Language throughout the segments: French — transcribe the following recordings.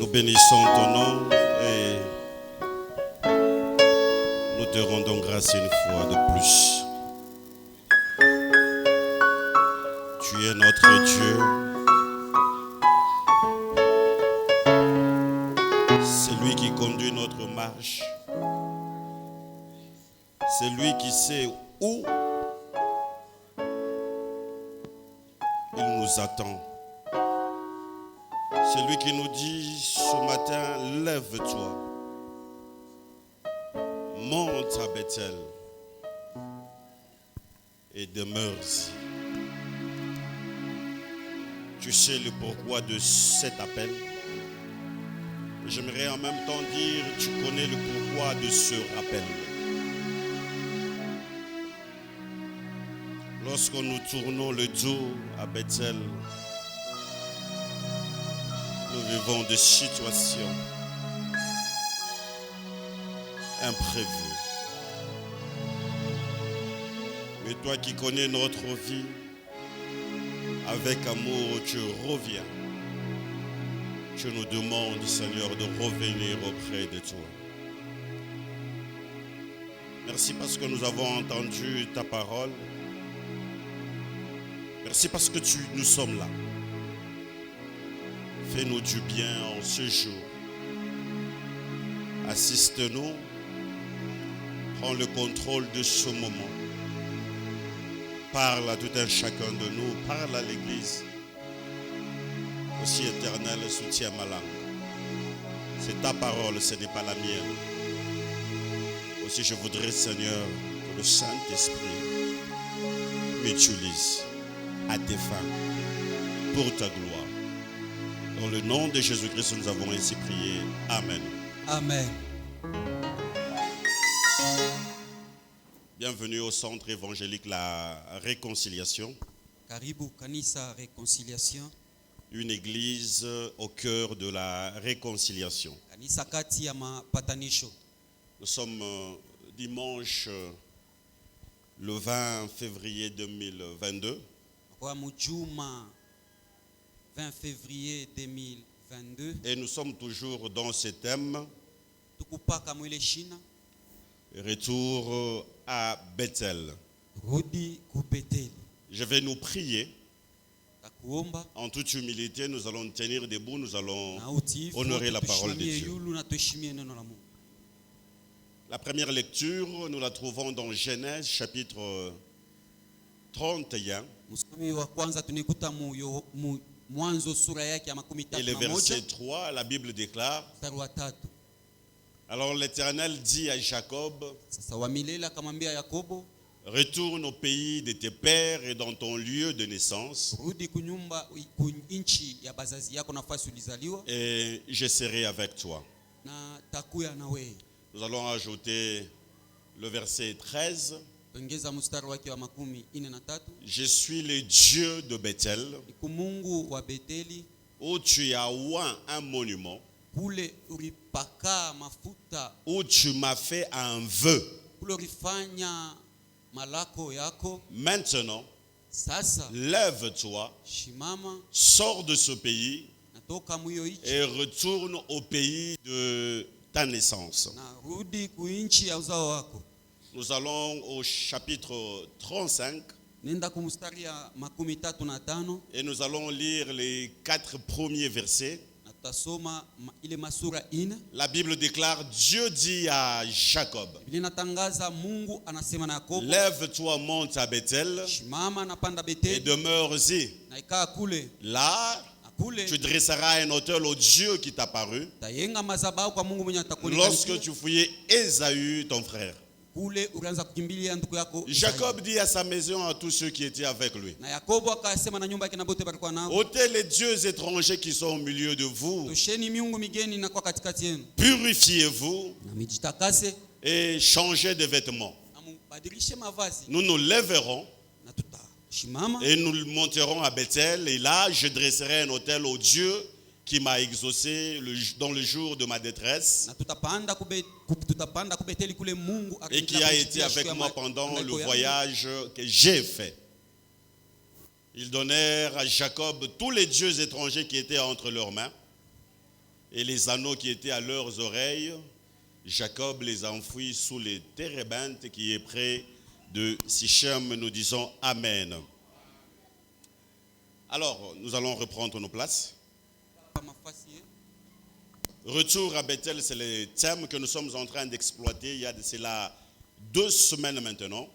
Nous bénissons ton nom et nous te rendons grâce une fois de plus. Tu es notre Dieu. C'est lui qui conduit notre marche. C'est lui qui sait où il nous attend. C'est lui qui nous dit ce matin, lève-toi, monte à Bethel et demeure-y. Tu sais le pourquoi de cet appel. J'aimerais en même temps dire, tu connais le pourquoi de ce rappel. Lorsque nous tournons le dos à Bethel, nous vivons des situations imprévues. Mais toi qui connais notre vie, avec amour, tu reviens. Tu nous demandes, Seigneur, de revenir auprès de toi. Merci parce que nous avons entendu ta parole. Merci parce que nous sommes là. Fais-nous du bien en ce jour. Assiste-nous. Prends le contrôle de ce moment. Parle à tout un chacun de nous. Parle à l'Église. Aussi éternel, soutiens ma langue. C'est ta parole, ce n'est pas la mienne. Aussi je voudrais, Seigneur, que le Saint-Esprit m'utilise à tes fins, pour ta gloire. Dans le nom de Jésus-Christ, nous avons ainsi prié. Amen. Amen. Bienvenue au centre évangélique La Réconciliation. Karibu Kanisa Réconciliation. Une église au cœur de la réconciliation. Kanisa kati ya mapatanisho. Nous sommes dimanche le 20 février 2022. Kwa mujuma 20 février 2022. Et nous sommes toujours dans ce thème. Tukupaka mwile shina. Retour à Bethel. Rudi ku Bethel. Je vais nous prier. Takuomba. En toute humilité, nous allons tenir debout, nous allons honorer la parole de Dieu. La première lecture, nous la trouvons dans Genèse chapitre 31. Et le verset 3, la Bible déclare: alors l'Éternel dit à Jacob, retourne au pays de tes pères et dans ton lieu de naissance, et je serai avec toi. Nous allons ajouter le verset 13. Je suis le Dieu de Bethel, où tu as oint un monument, où tu m'as fait un vœu. Maintenant, lève-toi, sors de ce pays et retourne au pays de ta naissance. Nous allons au chapitre 35 et nous allons lire les 4 premiers versets. La Bible déclare, Dieu dit à Jacob, lève-toi, monte à Bethel et demeure-y. Là, tu dresseras un autel au Dieu qui t'a paru lorsque tu fouillais Ésaü, ton frère. Jacob dit à sa maison, à tous ceux qui étaient avec lui, ôtez les dieux étrangers qui sont au milieu de vous, purifiez-vous et changez de vêtements. Nous nous lèverons et nous monterons à Bethel, et là je dresserai un autel au Dieu qui m'a exaucé dans le jour de ma détresse et qui a été avec moi pendant le voyage que j'ai fait. Ils donnèrent à Jacob tous les dieux étrangers qui étaient entre leurs mains. Et les anneaux qui étaient à leurs oreilles, Jacob les a enfouis sous les térébintes qui est près de Sichem. Nous disons Amen. Alors, nous allons reprendre nos places. Retour à Bethel, c'est le thème que nous sommes en train d'exploiter. Il y a de cela 2 semaines maintenant.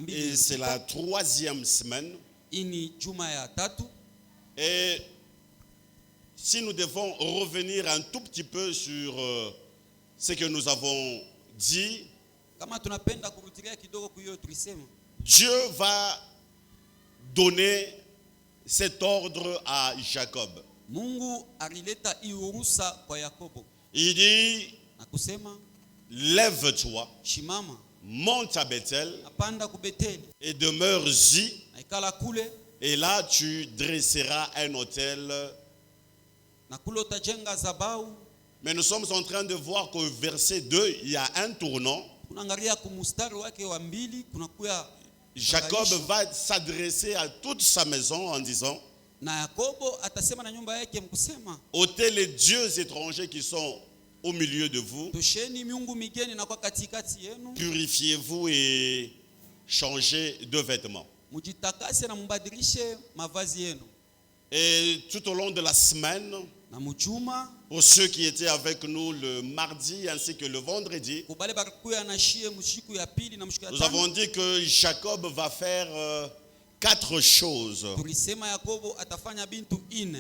Et c'est la 3e semaine. Et si nous devons revenir un tout petit peu sur ce que nous avons dit, Dieu va donner cet ordre à Jacob. Il dit, lève-toi, monte à Bethel et demeure-y. Et là, tu dresseras un autel. Mais nous sommes en train de voir qu'au verset 2, il y a un tournant. Jacob va s'adresser à toute sa maison en disant, ôtez les dieux étrangers qui sont au milieu de vous, purifiez-vous et changez de vêtements. Et tout au long de la semaine, pour ceux qui étaient avec nous le mardi ainsi que le vendredi, nous avons dit que Jacob va faire 4 choses.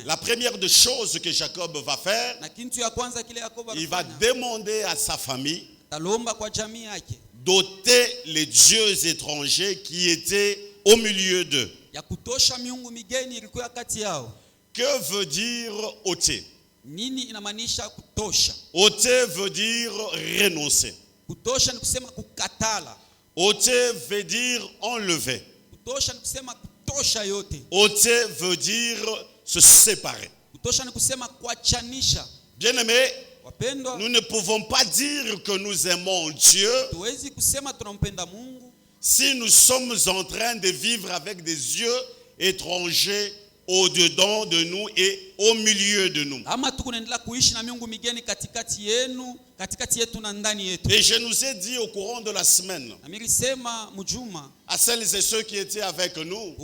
La première des choses que Jacob va faire, il va demander à sa famille d'ôter les dieux étrangers qui étaient au milieu d'eux. Que veut dire ôter? Ôter veut dire renoncer. Ôter veut dire enlever. Ôter veut dire se séparer. Bien-aimés, nous ne pouvons pas dire que nous aimons Dieu si nous sommes en train de vivre avec des dieux étrangers au-dedans de nous et au milieu de nous. Et je nous ai dit au courant de la semaine, à celles et ceux qui étaient avec nous,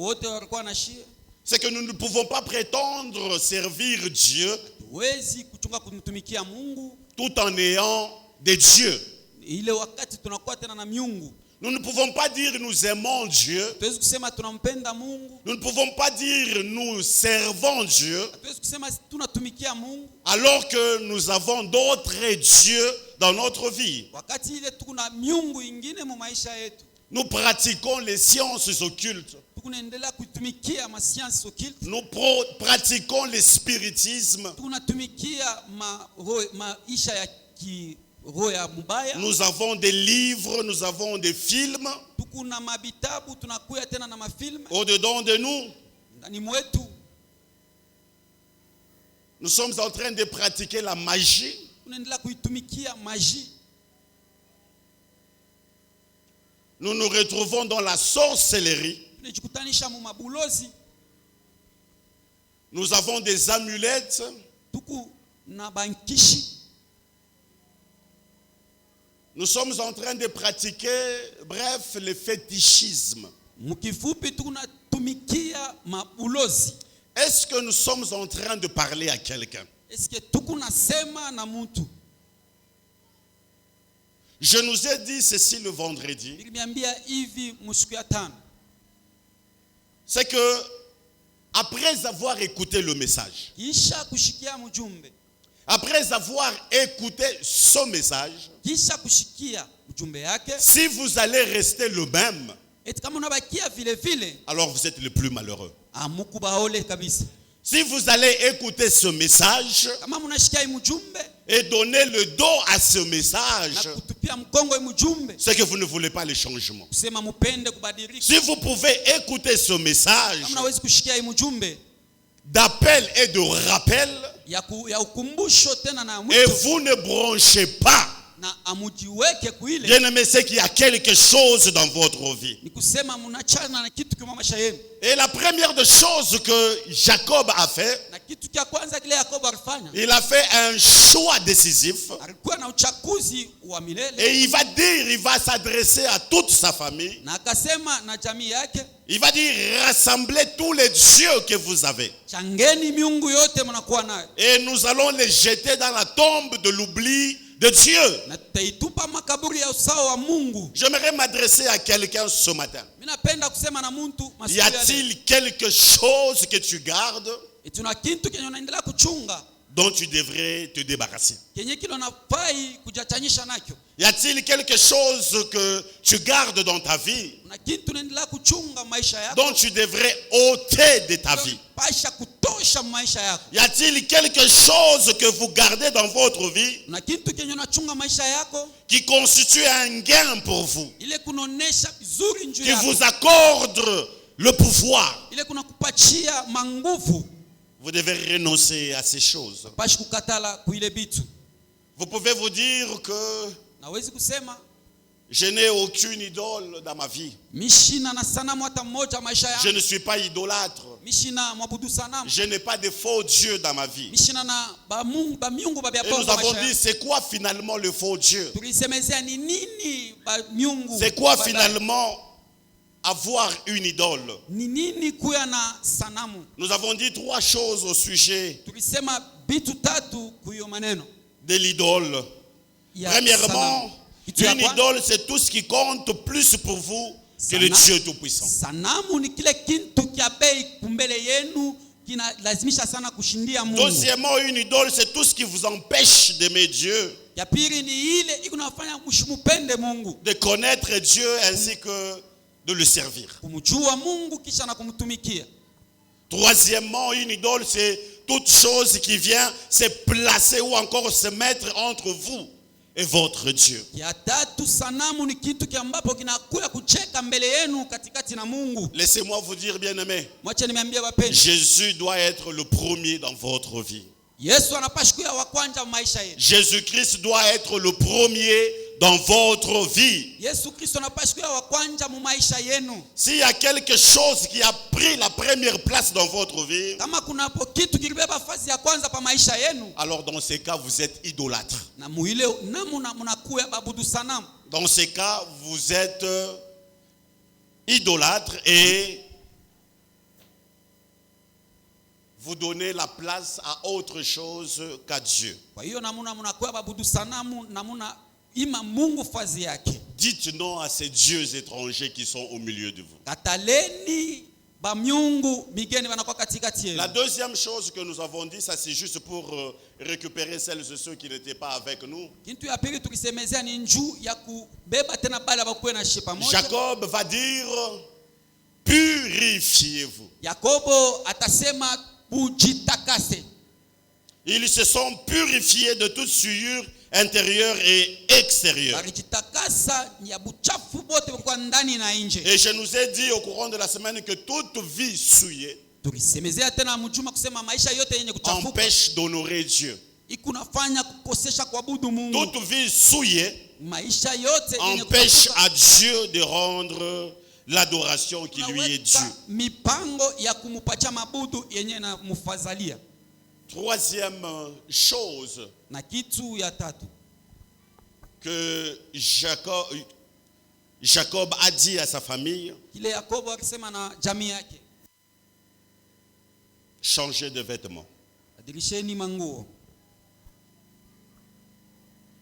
c'est que nous ne pouvons pas prétendre servir Dieu tout en ayant des dieux. Nous ne pouvons pas dire nous aimons Dieu. Nous ne pouvons pas dire nous servons Dieu alors que nous avons d'autres dieux dans notre vie. Nous pratiquons les sciences occultes. Nous pratiquons le spiritisme. Nous avons des livres, nous avons des films. Au-dedans de nous, nous sommes en train de pratiquer la magie. Nous nous retrouvons dans la sorcellerie. Nous avons des amulettes. Nous sommes en train de pratiquer, bref, le fétichisme. Est-ce que nous sommes en train de parler à quelqu'un? Je nous ai dit ceci le vendredi. C'est que après avoir écouté le message, après avoir écouté ce message, si vous allez rester le même, alors vous êtes le plus malheureux. Si vous allez écouter ce message et donner le dos à ce message, c'est que vous ne voulez pas les changements. Si vous pouvez écouter ce message d'appel et de rappel, et vous ne branchez pas na amujiweke kuile. Bien-aimé, c'est qu'il y a quelque chose dans votre vie. Ni kusema mnachana na kitu kama maisha yenu. Et la première des choses que Jacob a fait, Na kitu cha kwanza kile Yakobo alifanya, il a fait un choix décisif. alikuwa na uchaguzi wa milele. Et il va dire, il va s'adresser à toute sa famille. Na akasema na jamii yake, Il va dire, rassemblez tous les dieux que vous avez. changeni miungu yote mnakuwa nayo. Et nous allons les jeter dans la tombe de l'oubli de Dieu. Na tutaitupa makaburi ya usawa wa Mungu. J'aimerais m'adresser à quelqu'un ce matin. Mimi napenda kusema na mtu Y masiku yale. a-t-il quelque chose que tu gardes Tuna kitu kenye unaendelea kuchunga, dont tu devrais te débarrasser? kenye kile unafai kujachanyisha nacho? Y a-t-il quelque chose que tu gardes dans ta vie Una kitu unaendelea kuchunga maisha yako, dont tu devrais ôter de ta vie? pasha kutosha maisha yako? Y a-t-il quelque chose que vous gardez dans votre vie Una kitu kenye unachunga maisha yako, qui constitue un gain pour vous, ile kunaonesha vizuri njuu qui yako, vous accorde le pouvoir? ile kuna kupatia manguvu? Vous devez renoncer à ces choses. Pashi kukatala kuile bitu. Vous pouvez vous dire que Nawezi kusema je n'ai aucune idole dans ma vie. mishina na sanamu hata mmoja maisha Je yangu. ne suis pas idolâtre. Mishina mwabudu sanamu. Je n'ai pas de faux dieux dans ma vie. Mishina na ba Mungu ba miungu ba Et bya nous bongo avons maisha dit, yangu. c'est quoi finalement le faux Dieu? Tulisemezea ni nini ba miungu? C'est quoi ba- finalement avoir une idole? Ni nini kuya na sanamu? Nous avons dit trois choses au sujet Tulisema bitu tatu kuyo maneno de l'idole. ya Premièrement, sanamu. Kitu ya une kwanza, idole, c'est tout ce qui compte plus pour vous que le Dieu Tout-Puissant. sanamu ni kile kitu kya bei kumbele yenu kinalazimisha sana kushindia Mungu. Deuxièmement, une idole, c'est tout ce qui vous empêche d'aimer Dieu, Ya pili ni ile ikunafanya mshimupende Mungu, de connaître Dieu ainsi que de le servir. kumjua Mungu kisha na kumtumikia. Troisièmement, une idole, c'est toute chose qui vient se placer ou encore se mettre entre vous et votre Dieu. Ya tatu, sanamu ni kitu kiambapo kinakuya kucheka mbele yenu katikati na Mungu. Laissez-moi vous dire, bien-aimés, Mwache nimeambia wapenzi, Jésus doit être le premier dans votre vie. Yesu anapaswa kuwa wa kwanza maisha yetu. Jésus-Christ doit être le premier dans votre vie. Yesu Kristo anapaswa kuwa wa kwanza mu maisha yenu. S'il y a quelque chose qui a pris la première place dans votre vie, Kama kuna hapo kitu kilibeba nafasi ya kwanza pa maisha yenu, alors dans ces cas, vous êtes idolâtre. na muile namuna mnakuya babudu sanamu. Dans ces cas, vous êtes idolâtre et vous donnez la place à autre chose qu'à Dieu. Kwa hiyo namuna mnakuya babudu sanamu, namuna ima Mungu fazi yake. Dites non à ces dieux étrangers qui sont au milieu de vous. Kataleni ba miungu migeni wanakuwa katikati yenu. La deuxième chose que nous avons dit, ça c'est juste pour récupérer celles et ceux qui n'étaient pas avec nous. Kitu ya pili tukisemezea ni njuu ya kubeba tena bale bakuwe na shi pamoja. Jacob va dire, purifiez-vous. Yakobo atasema ujitakase. Ils se sont purifiés de toute souillure intérieure et extérieure. Walijitakasa ya buchafu bote kwa ndani na nje. Et je nous ai dit au courant de la semaine que toute vie souillée Tulisemezea tena mjuma kusema maisha yote yenye kuchafuka empêche d'honorer Dieu. ikunafanya kukosesha kuabudu Mungu. Toute vie souillée Maisha yote yenye empêche kuchafuka à Dieu de rendre l'adoration qui lui est due. inaweka mipango ya kumupatia mabudu yenye na mufazalia. Troisième chose Na kitu ya tatu que Jacob a dit à sa famille, kile Yakobo akisema na jamii yake, changez de vêtements. badilisheni manguo.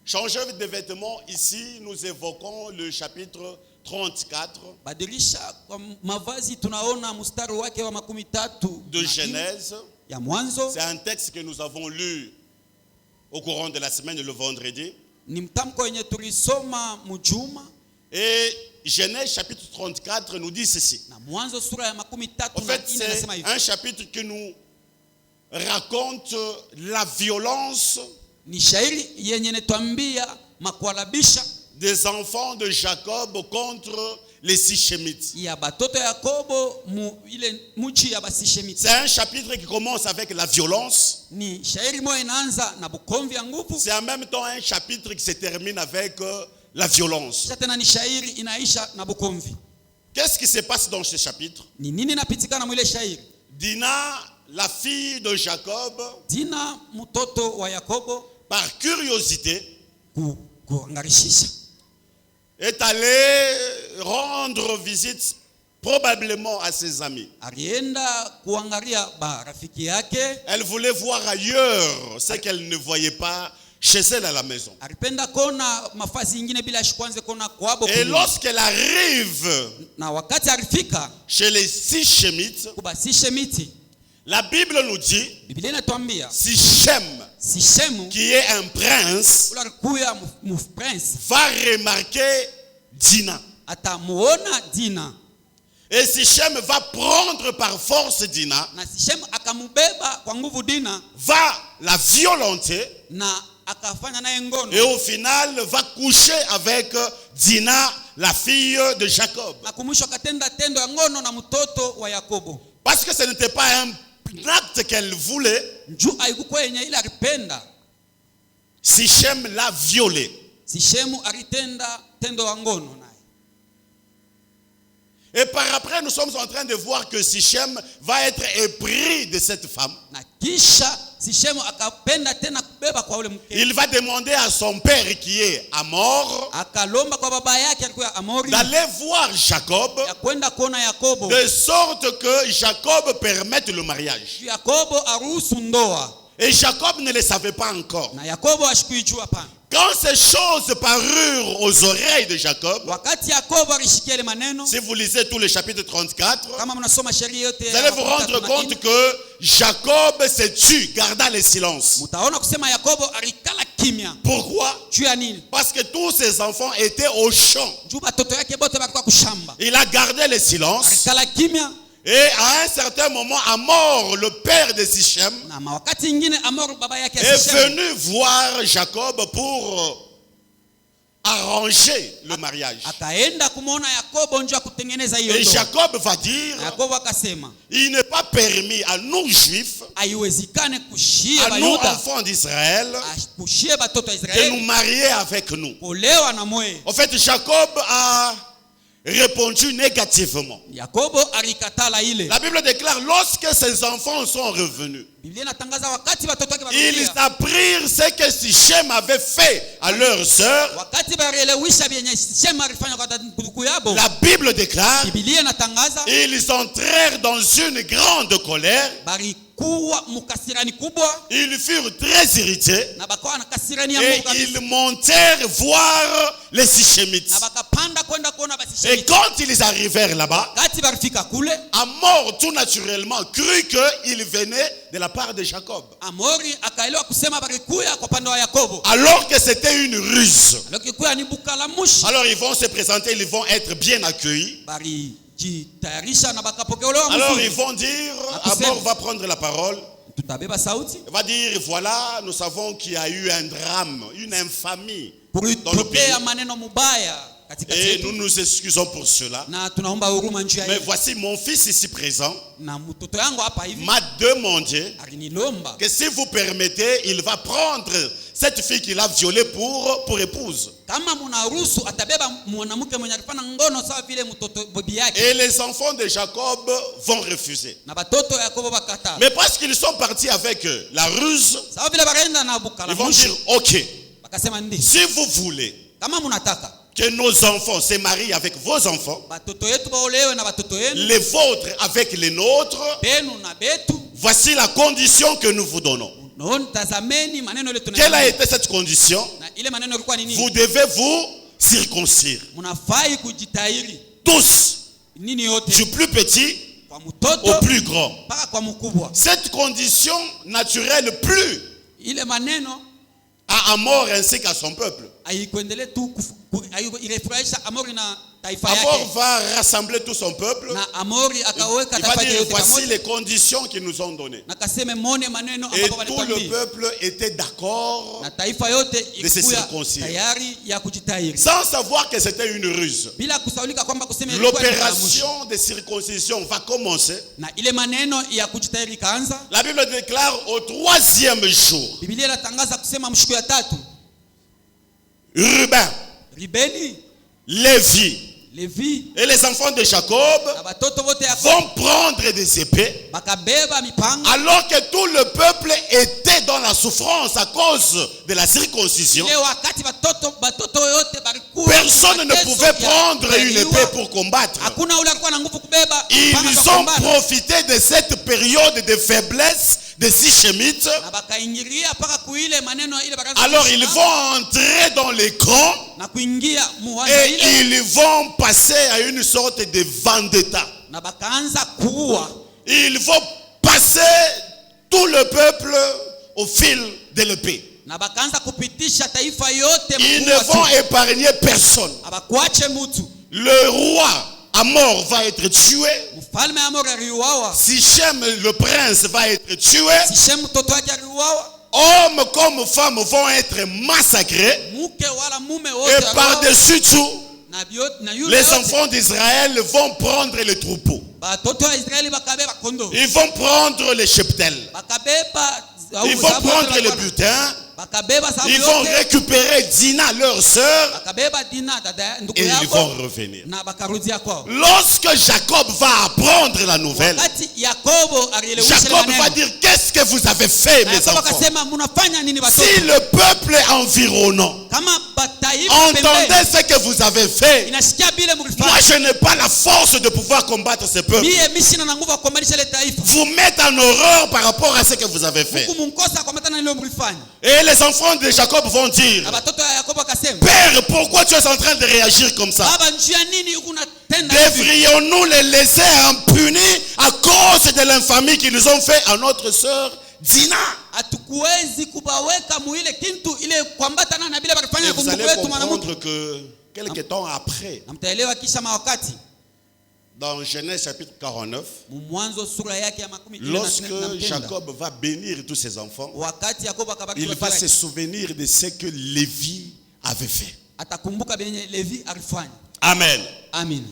Changer de vêtements, ici nous évoquons le chapitre 34 Badilisha kwa mavazi, tunaona mstari wake wa 13 de Genèse. ya Mwanzo. C'est un texte que nous avons lu au courant de la semaine le vendredi. Ni mtamko yenye tulisoma mjuma, Et Genèse chapitre 34 nous dit ceci. na Mwanzo sura ya 13 En fait, c'est inasema hivi. un chapitre qui nous raconte la violence Ni shairi yenye netwambia makualabisha des enfants de Jacob contre les Sichemites. ya batoto ya Yakobo mu ile muchi ya Basishemiti. C'est un chapitre qui commence avec la violence. ni shairi moja inaanza na bukomvi ya nguvu, c'est en même temps un chapitre qui se termine avec la violence. kisha tena ni shairi inaisha na bukomvi. Qu'est-ce qui se passe dans ce chapitre? Ni nini napitikana mwile shairi? Dina, la fille de Jacob, Dina mtoto wa Yakobo, par curiosité, kuangarishisha, est allée rendre visite probablement à ses amis. alienda kuangalia rafiki yake. Elle voulait voir ailleurs ce qu'elle ne voyait pas chez elle à la maison. Alipenda kona mafasi nyingine bila shikwanze kona kwabo. Et lorsqu'elle arrive na wakati alifika chez les Sichemites, kuba Sichemiti, la Bible nous dit Biblia inatuambia Sichem, qui est un prince, va remarquer Dina. Atamuona Dina. Et Sichem va prendre par force Dina, na Sichem akamubeba kwa nguvu Dina, va la violenter, na akafanya naye ngono, et au final va coucher avec Dina, la fille de Jacob. na kumwisho akatenda tendo ya ngono na mtoto wa Yakobo. Parce que ce n'était pas un acte qu'elle voulait. Njoo haikuwa yenye ile alipenda. Sichem l'a violée. Sichemu alitenda tendo ya ngono naye. Et par après, nous sommes en train de voir que Sichem va être épris de cette femme. Na kisha Sichemu akapenda tena kubeba kwa ule mke. Il va demander à son père qui est Amor Akalomba kwa baba yake alikuwa Amori, d'aller voir Jacob, ya kwenda kuona Yakobo, de sorte que Jacob permette le mariage. Yakobo aruhusu ndoa. Et Jacob ne le savait pas encore. Na Yakobo ashikuijua pana. Quand ces choses parurent aux oreilles de Jacob, wakati Yakobo alishikia ile maneno, si vous lisez tout le chapitre 34, kama mnasoma sheria yote, vous allez vous rendre compte que Jacob se tue, garda le silence. Mutaona kusema Yakobo alikala kimya. Pourquoi? Juu ya nini? Parce que tous ses enfants étaient au champ. Juu batoto yake bote balikuwa kushamba. Il a gardé le silence. Alikala kimya. Et à un certain moment, Amor, le père de Sichem, Na wakati ingine Amor baba yake est venu voir Jacob pour arranger le mariage. Akaenda kumuona Yakobo njoo kutengeneza hiyo Et ndoa. Jacob va dire, Yakobo akasema, il n'est pas permis à nous juifs, haiwezekane kushia à nous Bayuda, enfants d'Israël, kushia batoto wa de nous Israeli marier avec nous. kuolewa na mwe. En fait, Jacob a répondu négativement. Yakobo alikatala ile. La Bible déclare, lorsque ses enfants sont revenus, Biblia inatangaza wakati batoto wake ils barudia, apprirent ce que Sichem avait fait à leur sœur. wakati barielewisha vyenye Shema alifanya kwa ndugu yabo, La Bible déclare, Biblia inatangaza ils entrèrent dans une grande colère. barikuwa mukasirani kubwa, Ils furent très irrités na bakawa na kasirani ya et Mungu kabisa, ils montèrent voir les Sichemites. na bakapanda kwenda kuona Et basishemiti. quand ils arrivèrent là-bas, Wakati barifika kule, Amor tout naturellement crut qu'ils venaient de la part de Jacob, Amori akaelewa kusema barikuya kwa pande wa Yakobo, alors que c'était une ruse. alokikuya ni bukalamushi. Alors ils vont se présenter, ils vont être bien accueillis. Barijitayarisha na bakapokelewa Alors mzuri. ils vont dire, Akusema. Amor va prendre la parole. Tutabeba sauti Il va dire, voilà, nous savons qu'il y a eu un drame, une infamie dans le pays. kulitokea maneno mubaya katikati Et yetu, nous nous excusons pour cela. na tunaomba huruma njia Mais hiyo. voici mon fils ici présent Na mtoto yangu hapa hivi m'a demandé alinilomba que si vous permettez, il va prendre cette fille qu'il a violée pour épouse. kama mnaruhusu atabeba mwanamke mwenye alifanya ngono sawa vile mtoto bibi yake, Et les enfants de Jacob vont refuser. na batoto ya Yakobo bakata. Mais parce qu'ils sont partis avec la ruse, Sawa vile bakaenda na ils vont bukalamushi, dire, ok, bakasema ndi si vous voulez kama mnataka que nos enfants se marient avec vos enfants, batoto yetu baolewe na batoto yenu, les vôtres avec les nôtres, benu na betu, voici la condition que nous vous donnons. naona tazameni maneno ile Quelle a tunayo. été cette condition? Na ile maneno ilikuwa ni Vous nini? devez vous circoncire. Mnafai kujitahiri Tous, nini yote, du plus petit kwa au mtoto plus grand. mpaka kwa mkubwa. Cette condition naturelle plus Ile maneno à Amor ainsi qu'à son peuple. haikuendelee tu ilifurahisha Amori na taifa Amor yake. va rassembler tout son peuple. Na Amori akaweka Il va taifa dire, yote voici pamoja. les conditions qu'ils nous ont données. Na kaseme mone maneno Et ambapo tout le walituambia. peuple était d'accord, Na taifa yote de se ikuya circoncire. tayari ya kujitahiri. sans savoir que c'était une ruse. Bila kusaulika kwamba kusema ilikuwa ni maamuzi. L'opération de circoncision va commencer. Na ile maneno ya kujitahiri kaanza. La Bible déclare au 3e jour. Biblia inatangaza kusema mshiku ya 3. Ruben, Ribeni, Lévi Levi et les enfants de Jacob na batoto wote ya vont prendre des épées, bakabeba mipanga alors que tout le peuple était dans la souffrance à cause de la circoncision. ile wakati batoto yote balikuwa Personne ne pouvait prendre une épée pour combattre. hakuna ule alikuwa na nguvu kubeba Ils mipanga za ont kupambana. profité de cette période de faiblesse des Sichemites. Na bakaingilia paka kuile maneno ile bakaanza Alors kushika, ils vont entrer dans les camps na kuingia muwanja et ile ils vont passer à une sorte de vendetta. na bakaanza kuua. Ils vont passer tout le peuple au fil de l'épée. Na bakaanza kupitisha taifa yote Ils ne mkuu vont watu. épargner personne. Abakuache mutu. Le roi Amor va être tué. Mfalme Amori aliuawa. Sichem, le prince, va être tué. Sishem mtoto wake aliuawa. Hommes comme femmes vont être massacrés. Mke wala mume wote Et aliuawa. par-dessus tout, Na yule les yote, enfants d'Israël vont prendre les troupeaux. batoto wa Israeli bakabeba kondo. Ils vont prendre les cheptels. Bakabeba Ils vont prendre les butins. bakabeba sababu Ils vont yote. récupérer Dina, leur sœur, Bakabeba Dina dada ndugu et ils yako vont revenir. na bakarudia kwao. Lorsque Jacob va apprendre la nouvelle, Wakati Yakobo alielewesha ile Jacob va maneno. dire, qu'est-ce que vous avez fait, Na mes Yakobo enfants? akasema mnafanya nini watoto? Si le peuple environnant Kama bataifa entendait pembeni ce que vous avez fait, inasikia bile moi mlifanya. je n'ai pas la force de pouvoir combattre ce peuple. Mie mishina na nguvu ya kukomalisha ile taifa. Vous mettre en horreur par rapport à ce que vous avez fait. Huku mnkosa kwa matana ile mlifanya. Et les enfants de Jacob vont Na dire, batoto ya Yakobo akasema, Père, pourquoi tu es en train de réagir comme ça? baba njia nini huku unatenda hivi? Devrions-nous les laisser impunis à cause de l'infamie qu'ils ont fait à notre sœur Dina? Hatukuwezi kubaweka muile kintu ile kuambatana na bila Et bakifanya vous kumbuku allez wetu mwanamke. comprendre que quelques temps après, Na mtaelewa kisha mawakati dans Genèse chapitre 49, mwanzo sura yake ya 19 lorsque Jacob va bénir tous ses enfants, wakati Yakobo akabaki il va se souvenir de ce que Lévi avait fait. atakumbuka benye Levi alifanya. Amen. Amen.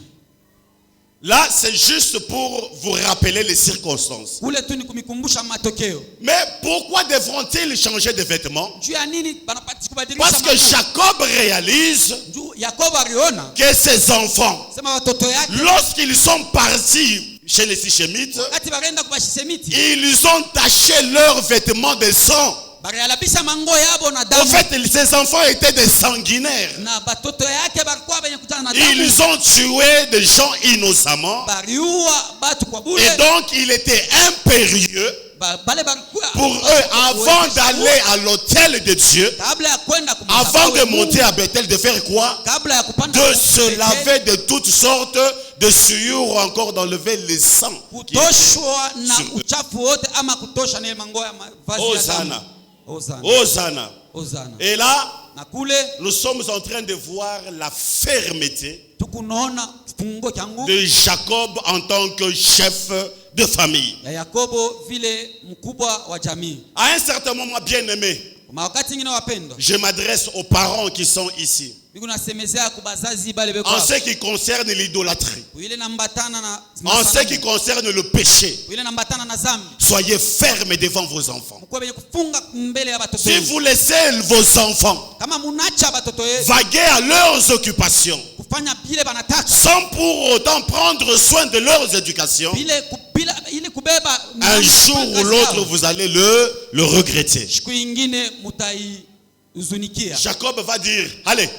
Là, c'est juste pour vous rappeler les circonstances. Kule tu ni kumikumbusha matokeo. Mais pourquoi devront-ils changer de vêtements? Juu ya nini banapati kubadilisha Parce que maneno? Jacob réalise Juu Yakobo aliona que ses enfants, sema watoto yake lorsqu'ils sont partis chez les Sichemites, wakati bakaenda kubashisemiti ils ont taché leurs vêtements de sang. barialabisha mango yabo na En damu. fait, ces enfants étaient des sanguinaires. Na batoto yake balikuwa benye kutana na damu. Ils ont tué des gens innocemment. Bariua batu kwa bure. Et donc, il était impérieux Bale balikuwa pour eux, avant d'aller à l'autel de Dieu, kabla ya kwenda avant de monter à Bethel, de faire quoi? kabla ya kupanda De se laver de toutes sortes de souillures ou encore d'enlever le sang. kutoshwa na Sur eux. uchafu wote ama kutosha na ile mango ya vazi ya damu. Hosanna. Hosanna. Hosanna. Hosanna. Et là, Na kule nous sommes en train de voir la fermeté tukunaona fungo changu de Jacob en tant que chef de famille. ya Yakobo vile mkubwa wa jamii. À un certain moment, bien aimé, Kwa wakati ngine wapendwa, je m'adresse aux parents qui sont ici. biko nasemezea kubazazi bale beko En hapo. ce qui concerne l'idolâtrie, Ile nambatana na en ce qui concerne le péché, ile nambatana na zambi. soyez fermes devant vos enfants. Mko benye kufunga mbele ya batoto Si yenu. vous laissez vos enfants Kama munacha batoto yenu vaguer à leurs occupations, kufanya bile banataka sans pour autant prendre soin de leurs éducations, ile kubeba un jour ou l'autre, vous allez le regretter. siku ingine mutaihuzunikia. Jacob va dire, allez,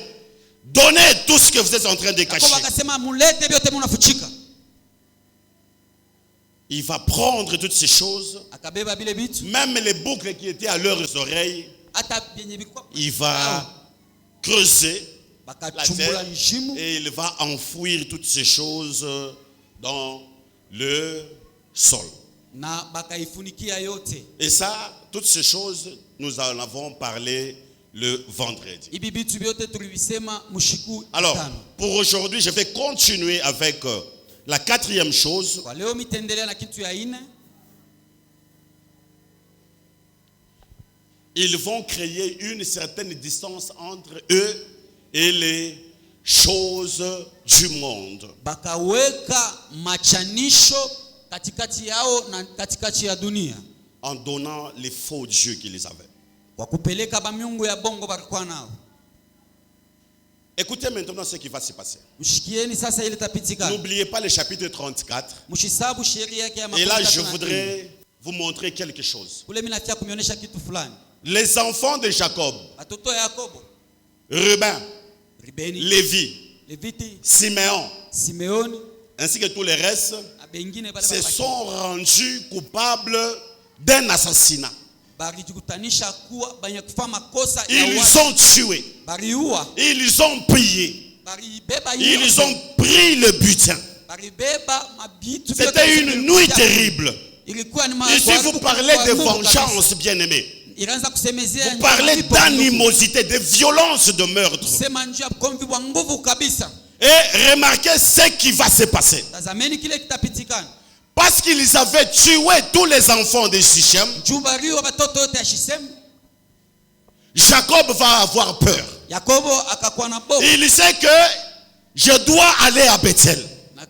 donnez tout ce que vous êtes en train de cacher. Yakobo akasema mulete vyote munafuchika. Il va prendre toutes ces choses, Akabeba bile bitu même les boucles qui étaient à leurs oreilles, hata vyenye biko il va creuser la bakachumbula terre njimu et il va enfouir toutes ces choses dans le sol. na bakaifunikia yote. Et ça, toutes ces choses, nous en avons parlé le vendredi. Ibi bitu byote tulivisema mushiku Alors, tano. pour aujourd'hui, je vais continuer avec la quatrième chose. Kwa leo mitendelea na kitu ya ine. Ils vont créer une certaine distance entre eux et les choses du monde. Bakaweka machanisho katikati yao na katikati ya dunia. En donnant les faux dieux qu'ils avaient. Kwa kupeleka ba miungu ya bongo barikuwa nao. Écoutez maintenant ce qui va se passer. Mshikieni sasa ile tapitika. N'oubliez pas le chapitre 34. Mshisabu sheria yake ya Et là, je 34. voudrais vous montrer quelque chose. Kule mimi nafia kumionyesha kitu fulani. Les enfants de Jacob, Watoto ya Yakobo, Ruben, Ribeni, Lévi, Leviti, Siméon, Simeoni, ainsi que tous les restes, na bengine bale se babaki. sont rendus coupables d'un assassinat. Balijikutanisha kuwa banya kufa makosa ya Ils watu. ont tué, Bariua, ils ont pillé, baribeba ils ont pris le butin. baribeba mabitu. C'était une nuit terrible. Ilikuwa ni Ici, vous parlez de vengeance, bien-aimés. Iraanza kusemezea. Vous parlez d'animosité, de violence, de meurtre. Sema njia komvi wa nguvu kabisa. Et remarquez ce qui va se passer. Tazameni kile kitapitikana. Parce qu'ils avaient tué tous les enfants de Sichem, Jubariwa watoto wote ya Shisem. Jacob va avoir peur. Yakobo akakuwa na boga. Il sait que je dois aller à Bethel.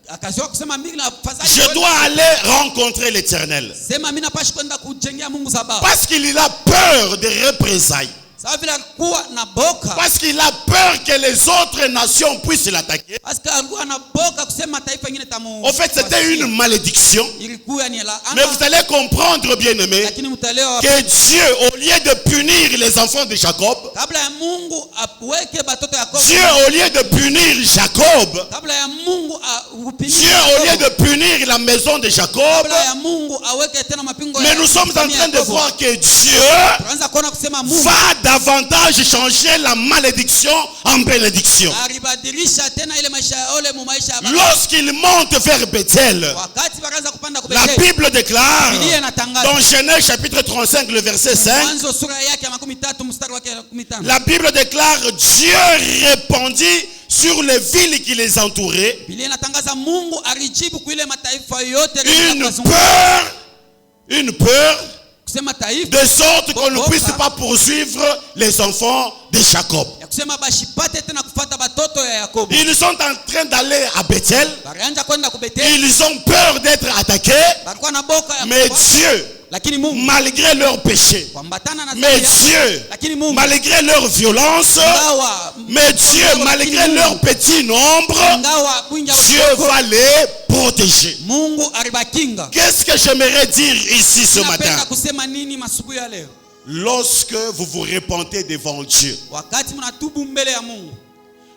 Akazoea kusema mimi na fadhali. Je dois aller rencontrer l'Éternel. Sema mimi napashi kwenda kujengea Mungu sababu. Parce qu'il a peur des représailles. Sababu vile alikuwa na boka. Parce qu'il a peur que les autres nations puissent l'attaquer. Aska alikuwa na boka kusema taifa ingine tamu. En fait, c'était une malédiction. Ilikuwa ni la. Mais vous allez comprendre, bien-aimés, Lakini mtalewa que Dieu, au lieu de punir les enfants de Jacob, kabla ya Mungu aweke batoto ya Yakobo. Dieu, au lieu de punir Jacob, Kabla ya Mungu upinike. Dieu, au lieu de punir la maison de Jacob, Kabla ya Mungu aweke tena mapingo mais ya. nous sommes en train de voir que Dieu Tuanza kuona kusema Mungu va davantage changer la malédiction en bénédiction. alibadilisha tena ile maisha ya ole mu maisha ya baba. Lorsqu'il monte vers Bethel, Wakati bakaanza kupanda la kubete. Bible déclare Biblia inatangaza. dans Genèse chapitre 35, le verset 5, Mwanzo sura yake ya 13 mstari wake ya 15. la Bible déclare Dieu répandit sur les villes qui les entouraient Biblia inatangaza Mungu alijibu kwa ile mataifa yote une peur kusema taifa de sorte qu'on ne puisse pas poursuivre les enfants de Jacob. ya kusema bashipate tena kufuata batoto ya Yakobo. Ils sont en train d'aller à Bethel. Barianja kwenda kubete. Ils ont peur d'être attaqués. Barikuwa na boka ya Mais kufa. Dieu, Lakini Mungu malgré leur péché, kuambatana na mais tabia. Dieu, Lakini Mungu malgré leur violence, ngawa mais Dieu, malgré leur petit nombre, ngawa bunja Dieu va les protéger. Mungu alibakinga. Qu'est-ce que j'aimerais dire ici ce Napenda matin? kusema nini masubuhi ya leo? Lorsque vous vous repentez devant Dieu, Wakati mnatubu mbele ya Mungu,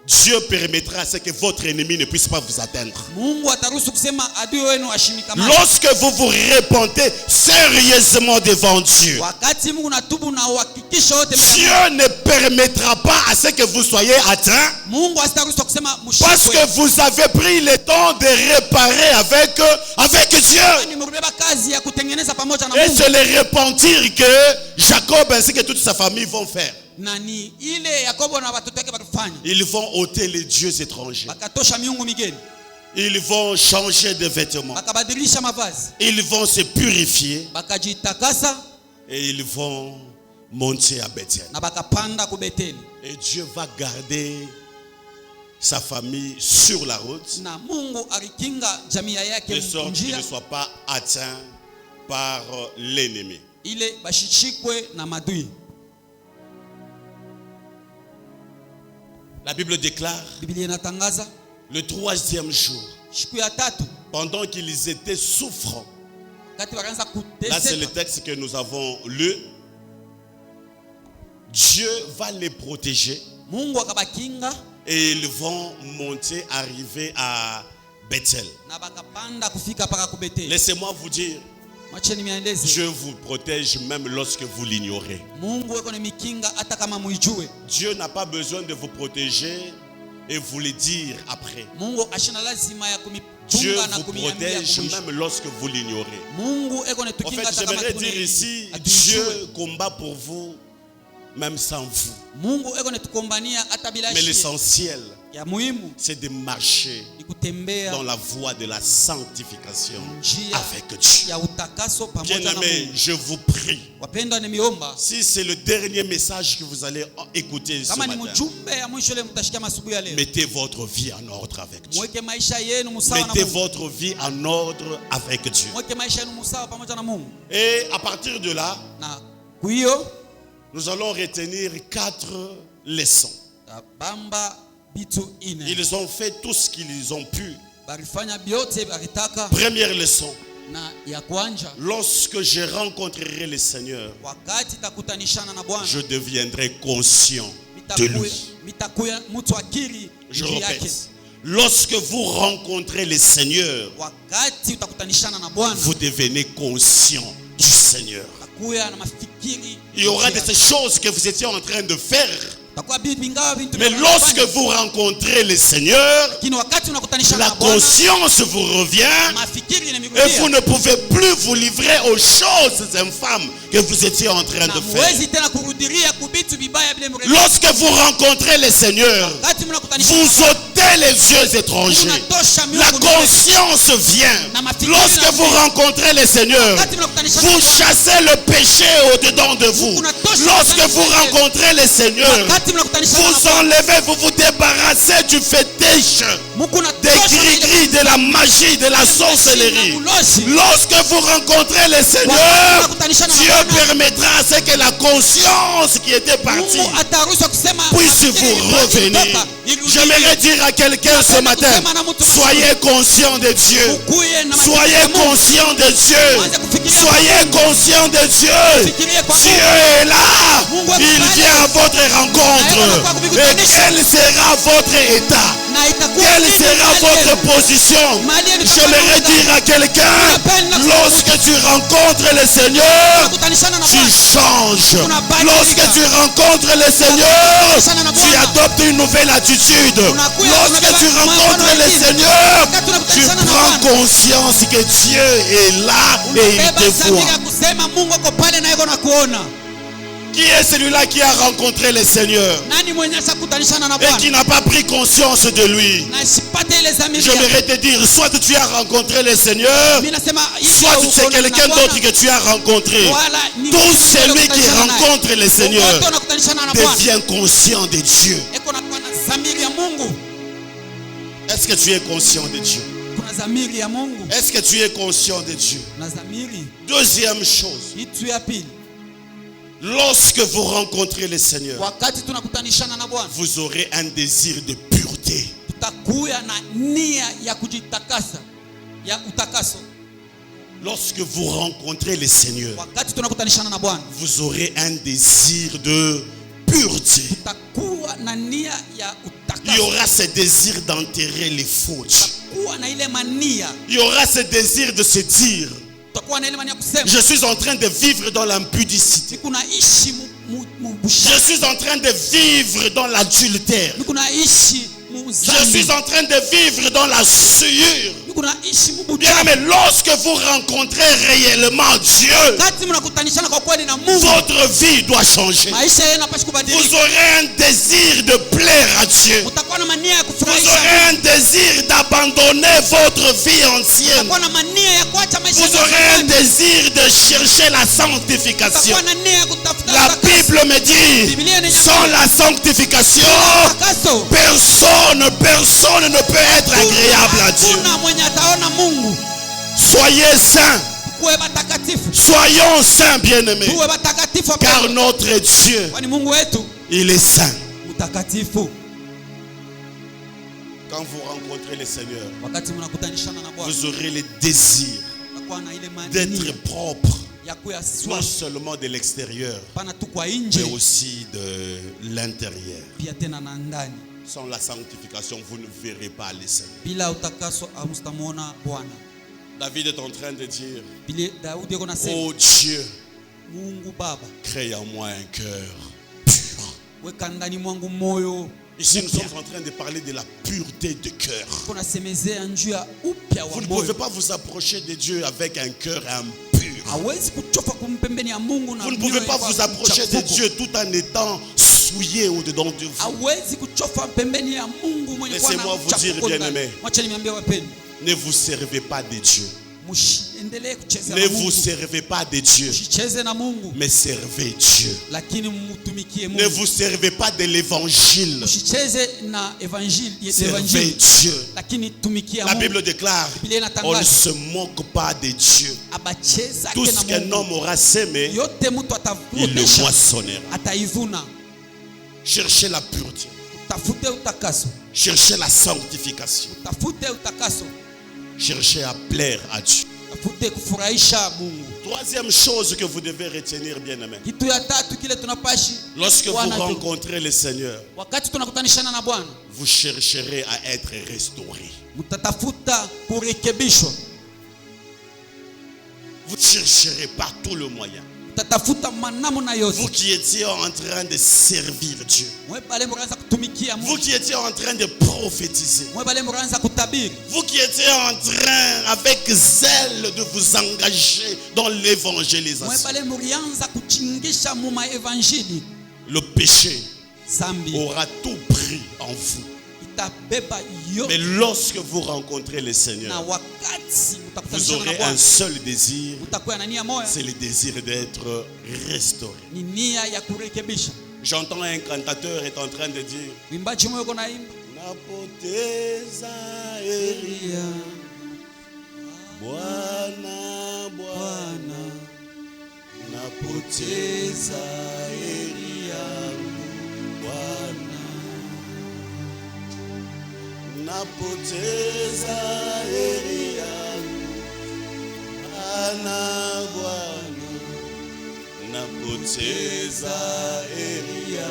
Dieu permettra à ce que votre ennemi ne puisse pas vous atteindre. Mungu ataruhusu kusema adui wenu ashimikamane. Lorsque vous vous repentez sérieusement devant Dieu, Wakati Mungu natubu na uhakikisho wote mbele ya Dieu ne permettra pas à ce que vous soyez atteints Mungu asitaruhusu kusema parce mshikwe. que vous avez pris le temps de réparer avec Dieu. Nimebeba kazi ya kutengeneza pamoja na Et Mungu. c'est le repentir que Jacob ainsi que toute sa famille vont faire. Na ni ile Yakobo na watoto wake walifanya. Ils vont ôter les dieux étrangers. Bakatosha miungu migeni. Ils vont changer de vêtements. Bakabadilisha mavazi. Ils vont se purifier Bakajitakasa et ils vont monter à Bethel. na bakapanda ku Beteli. Et Dieu va garder sa famille sur la route Na Mungu alikinga jamii yake de sorte qu'il njia ne soit pas atteint par l'ennemi. ile bashishikwe na madui. La Bible déclare Biblia inatangaza le troisième jour, siku ya tatu pendant qu'ils étaient souffrants. kati wakaanza Là, c'est le kuteseka. texte que nous avons lu. Dieu va les protéger Mungu akabakinga et ils vont monter, arriver à Bethel. na bakapanda kufika paka ku Beteli. Laissez-moi vous dire, Macheni miandezi. Dieu vous protège même lorsque vous l'ignorez. Mungu weko ni mikinga hata kama muijue. Dieu n'a pas besoin de vous protéger et vous le dire après. Mungu ashina lazima ya Dieu kumitunga na vous kumiambia protège kumisha. même lorsque vous l'ignorez. Mungu eko ni En tukinga fait, hata kama j'aimerais dire ici, atujue. Dieu combat pour vous même sans vous. Mungu eko netukombania hata bila Mais shida. l'essentiel, Ya muhimu c'est de marcher ni kutembea dans la voie de la sanctification njia avec Dieu. ya utakaso pamoja na Bien-aimés, Mungu. je vous prie, Wapendwa, nimeomba si c'est le dernier message que vous allez écouter ce kama ni matin, mjumbe ya mwisho leo mtashikia masubuhi ya leo, mettez votre vie en ordre avec Dieu. mweke maisha yenu musawa na Mettez Mungu. votre vie en ordre avec Dieu. Mweke maisha yenu musawa pamoja na Mungu. Et à partir de là, Na kuhiyo nous allons retenir 4 leçons. bamba bitu ine. Ils ont fait tout ce qu'ils ont pu. Barifanya byote baritaka. Première leçon, Na ya kwanja, lorsque je rencontrerai le Seigneur, wakati takutanishana na Bwana, je deviendrai conscient de lui. mitakuya mtu akili Je njia yake. répète, lorsque vous rencontrez le Seigneur, Wakati utakutanishana na Bwana, vous devenez conscient du Seigneur. takuya na mafikiri. Il y aura de ces choses que vous étiez en train de faire. Takuwa bingawa bintu. Mais lorsque vous rencontrez le Seigneur, Lakini wakati unakutanishana la na Bwana, conscience vous revient mafikiri et inamirudia. vous ne pouvez plus vous livrer aux choses infâmes que vous étiez en train Na de faire. muwezi tena kurudiria kubitu bibaya bile mrefu. Lorsque vous rencontrez le Seigneur, Wakati mnakutanishana vous ôtez les yeux étrangers. unatosha La miungu. conscience vient. Lorsque vous rencontrez le Seigneur, Wakati mnakutanishana na vous Bwana, chassez le péché au-dedans de vous. Lorsque vous rencontrez le Seigneur, wakati mnakutanishana na vous enlevez, vous vous débarrassez du fétiche, Mungu des gris-gris, de la magie, de la sorcellerie. Lorsque vous rencontrez le Seigneur, Dieu permettra à ce que la conscience qui était partie puisse vous revenir. J'aimerais dire à quelqu'un ce matin, soyez conscient de Dieu. Soyez conscient de Dieu. Soyez conscient de Dieu. Dieu est là. Il vient à votre rencontre. Et quel sera votre état? Quelle sera votre position? J'aimerais dire à quelqu'un, lorsque tu rencontres le Seigneur, tu changes. Lorsque tu rencontres le Seigneur, tu adoptes une nouvelle attitude. Lorsque tu rencontres le Seigneur, tu prends conscience que Dieu est là et il te voit. Qui est celui-là qui a rencontré le Seigneur et qui n'a pas pris conscience de lui? J'aimerais te dire, soit tu as rencontré le Seigneur, soit c'est quelqu'un d'autre que tu as rencontré. Tout celui qui rencontre le Seigneur devient conscient de Dieu. Est-ce que tu es conscient de Dieu? Est-ce que tu es conscient de Dieu? Deuxième chose, lorsque vous rencontrez le Seigneur, vous aurez un désir de pureté. Lorsque vous rencontrez le Seigneur, vous aurez un désir de pureté. Il y aura ce désir d'enterrer les fautes. Il y aura ce désir de se dire, je suis en train de vivre dans l'impudicité. Je suis en train de vivre dans l'adultère. Je suis en train de vivre dans la souillure. Bien, mais lorsque vous rencontrez réellement Dieu, votre vie doit changer. Vous aurez un désir de plaire à Dieu. Vous aurez un désir d'abandonner votre vie ancienne. Vous aurez un désir de chercher la sanctification. La Bible me dit, sans la sanctification, personne ne peut être agréable à Dieu. Soyez saints. Soyons saints, bien-aimés. Car notre Dieu, il est saint. Quand vous rencontrez le Seigneur, vous aurez le désir d'être propre. Non seulement de l'extérieur, mais aussi de l'intérieur. Sans la sanctification, vous ne verrez pas le Seigneur. David est en train de dire, oh Dieu, crée en moi un cœur pur. Ici, nous sommes en train de parler de la pureté de cœur. Vous ne pouvez pas vous approcher de Dieu avec un cœur impur. hawezi kuchofa kumpembeni ya Mungu na Vous ne pouvez pas vous approcher de Dieu tout en étant souillé au-dedans de vous. hawezi kuchofa pembeni ya Mungu mwenye kuwa na Laissez-moi vous dire, uchafu bien-aimé. ndani. Wacha niambie wapendwa, Ne vous servez pas de Dieu. msiendelee kucheza Ne na vous Mungu. servez pas de Dieu, Msicheze na Mungu, mais servez Dieu. lakini mtumikie Ne Mungu. vous servez pas de l'évangile, Msicheze na evanjili, servez Dieu. lakini tumikia La Mungu. Bible déclare, Biblia on ne inatangaza se moque pas de Dieu. abacheza Tout na ce qu'un Mungu. homme aura sémé, Yote mtu il le atavuna moissonnera. ataivuna. Cherchez la pureté, Tafute utakaso, cherchez la sanctification, tafute utakaso, cherchez à plaire à Dieu. tafute kufurahisha Mungu. Troisième chose que vous devez retenir, bien-aimés. Kitu ya tatu kile tunapashi Lorsque vous kuwa nacho. rencontrez le Seigneur, Wakati tunakutanishana na Bwana, vous chercherez à être restauré. mtatafuta kurekebishwa, Vous chercherez par tout le moyen. mtatafuta manamna Vous yote. qui étiez en train de servir Dieu. Mwe pale mkaanza kutumikia Vous Mungu, qui étiez en train de prophétiser. mwe pale mkaanza kutabiri, Vous qui étiez en train, avec zèle, de vous engager dans mwe l'évangélisation. pale mlianza kuchingisha muma evanjili, Le péché zambi aura tout pris en vous. itabeba yote. Mais lorsque vous rencontrez le Na Seigneur, wakati vous mtakutanishana na aurez un Bwana, seul désir, mtakuwa na nia moja, c'est le désir d'être restauré. ni nia ya kurekebisha. J'entends un cantateur est en train de dire, Mwimbaji mmoja yuko naimba, napoteza Elia, Bwana, Bwana, napoteza Elia, Bwana, napoteza Elia, Bwana, Bwana, napoteza Elia,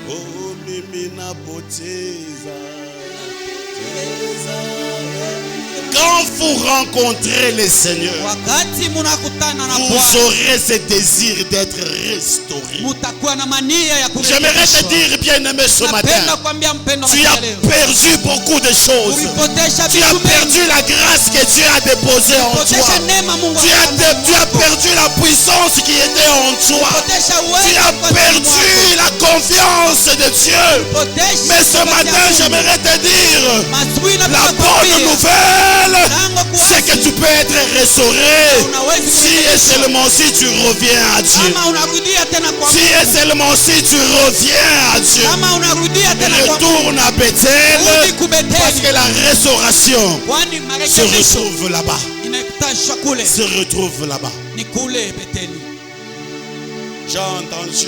oh mimi napoteza. Quand vous rencontrez le Seigneur, wakati munakutana na vous Bwana, aurez ce désir d'être restauré. mutakuwa na mania ya J'aimerais te kurekebishwa. dire, bien-aimé, ce Napenda matin, kuambia mpendo tu as leo, perdu beaucoup de choses. ulipotesha Tu as vitu perdu mengi, la grâce que Dieu a déposée en ulipotesha toi. neema Mungu Tu as perdu la puissance qui était en toi. ulipotesha Tu uwezo as kwa ndani mwako. perdu la confiance de Dieu. Ulipotesha Mais ce imani ya matin, Mungu. j'aimerais te dire, Mazuri na la bonne kukwambia, nouvelle, lango c'est que kuwazi, tu peux être restauré unaweza si et seulement si tu reviens à Dieu. kama unarudia tena kwa Si et seulement si tu reviens à Dieu. kama unarudia tena kwa Retourne à Bethel Rudi kubeteli. parce que la restauration kwani se marekebisho retrouve là-bas. inakutasha kule, Se retrouve là-bas. ni kule Beteli. J'ai entendu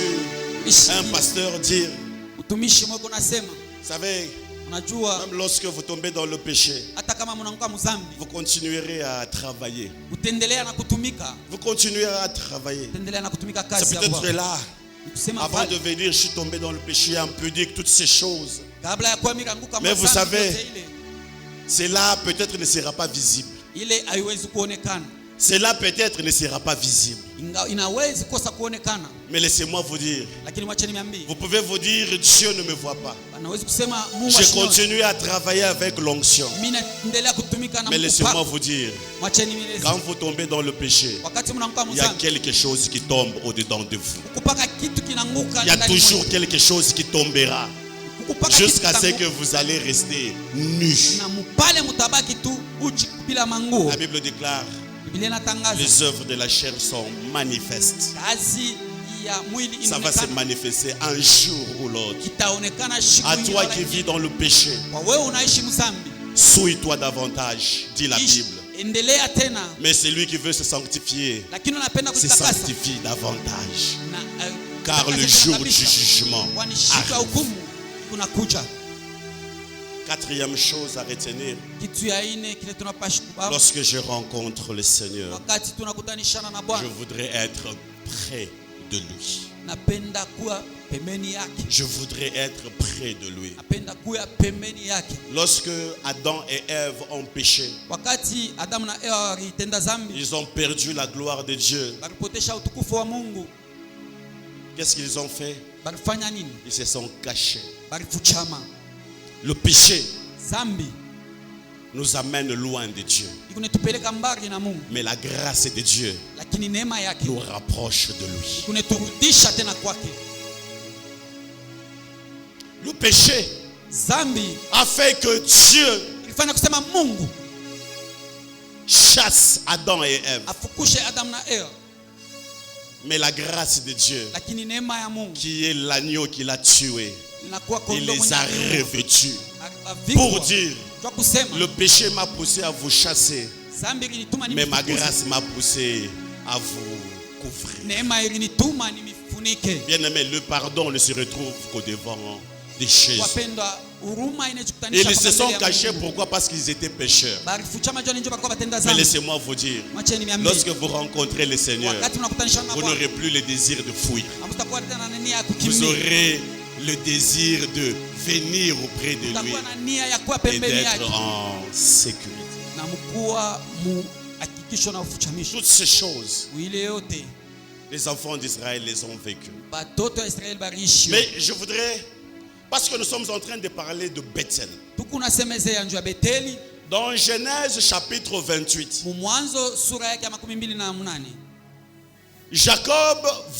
un pasteur dire, Mtumishi mweko nasema, vous savez, unajua même lorsque vous tombez dans le péché, hata kama mnaanguka mzambi, vous continuerez à travailler. utaendelea na kutumika, Vous continuerez à travailler. utaendelea na kutumika C'est kazi ya peut-être Bwana. là, Kusema avant pale, de venir, je suis tombé dans le péché impudique, toutes ces choses. kabla ya kuwa mikanguka Mais vous mzambi, savez, yote Cela peut-être ne sera pas visible. ile haiwezi kuonekana, Cela peut-être ne sera pas visible. inawezi kosa kuonekana, Mais laissez-moi vous dire, lakini mwache niambie, vous pouvez vous dire, Dieu ne me voit pas. anawezi kusema Mungu Je ashinione. continue à travailler avec l'onction. Mimi naendelea kutumika na Mais Mungu. laissez-moi vous dire, Mwache nieleze, quand vous tombez dans le péché, wakati mnaanguka il y a mzambi, quelque chose qui tombe au-dedans de vous. kupaka kitu kinanguka Il y a ndani toujours mwako. quelque chose qui tombera Kupaka kitu jusqu'à ce que kitanguka. vous allez rester nus. Na mpale mutabaki tu uchi bila manguo. La Bible déclare, Biblia inatangaza les œuvres de la chair sont manifestes. kazi ya mwili Ça va se inaonekana, manifester un jour ou l'autre. itaonekana siku À ingine toi wala qui ingine. vis dans le péché, Kwa wewe unaishi mzambi, souille-toi davantage, dit la ishi, Bible. endelea tena, Mais celui qui veut se sanctifier lakini unapenda se kujitakasa sanctifie davantage. na Car le kujitakasa jour du kabisa. jugement Kwani siku ya arrive. hukumu kunakuja. Quatrième chose à retenir, Kitu ya ine kile tunapaswa kufahamu, lorsque je rencontre le Seigneur, wakati tunakutanishana na je Bwana, voudrais être près de lui. napenda kuwa pembeni yake, Je voudrais être près de lui. napenda kuwa pembeni yake. Lorsque Adam et Ève ont péché, Wakati Adamu na Eva walitenda dhambi, ils ont perdu la gloire de Dieu. walipotesha utukufu wa Mungu, Qu'est-ce qu'ils ont fait? walifanya nini? Ils se sont cachés. Walifuchama. Le péché Dhambi nous amène loin de Dieu. ikunetupeleka mbali na Mungu, Mais la grâce de Dieu lakini neema yake nous rapproche de lui. ikuneturudisha tena kwake. Le péché Zambi a fait que Dieu ilifanya kusema Mungu chasse Adam et Ève. afukushe Adam na Eva, Mais la grâce de Dieu, lakini neema ya Mungu qui est l'agneau qu'il a tué, inakuwa il kondoo les mwenye a aliua, revêtus. akavikwa. Pour dire, Kwa kusema le péché m'a poussé à vous chasser, zambi ilinituma mais ma nimefukuze, grâce m'a poussé à vous couvrir. neema ilinituma nimifunike. Bien-aimé, le pardon ne se retrouve qu'au devant de Jésus. Wapendwa, huruma inajikutanisha Ils se mpaka sont mbele ya cachés, Mungu. pourquoi? Parce qu'ils étaient pécheurs. Balificha majoni njo balikuwa batenda Mais zambi. laissez-moi vous dire, Mwacheni niambie, lorsque vous rencontrez le Seigneur, wakati unakutanisha na vous Bwana n'aurez plus le désir de fuir. hamtakuwa tena na nia ya Vous kukimbia, aurez le désir de venir auprès de lui mtakuwa na nia ya kuwa et pembeni yake d'être en sécurité. na mkuwa muhakikisho na ufuchamisho. Toutes ces choses, Ile yote les enfants d'Israël les ont vécues. batoto ya Israeli barishi. Mais je voudrais, parce que nous sommes en train de parler de Bethel. Tukuna semeze ya njo ya Beteli Dans Genèse chapitre 28, mu Mwanzo sura yake ya 28, Jacob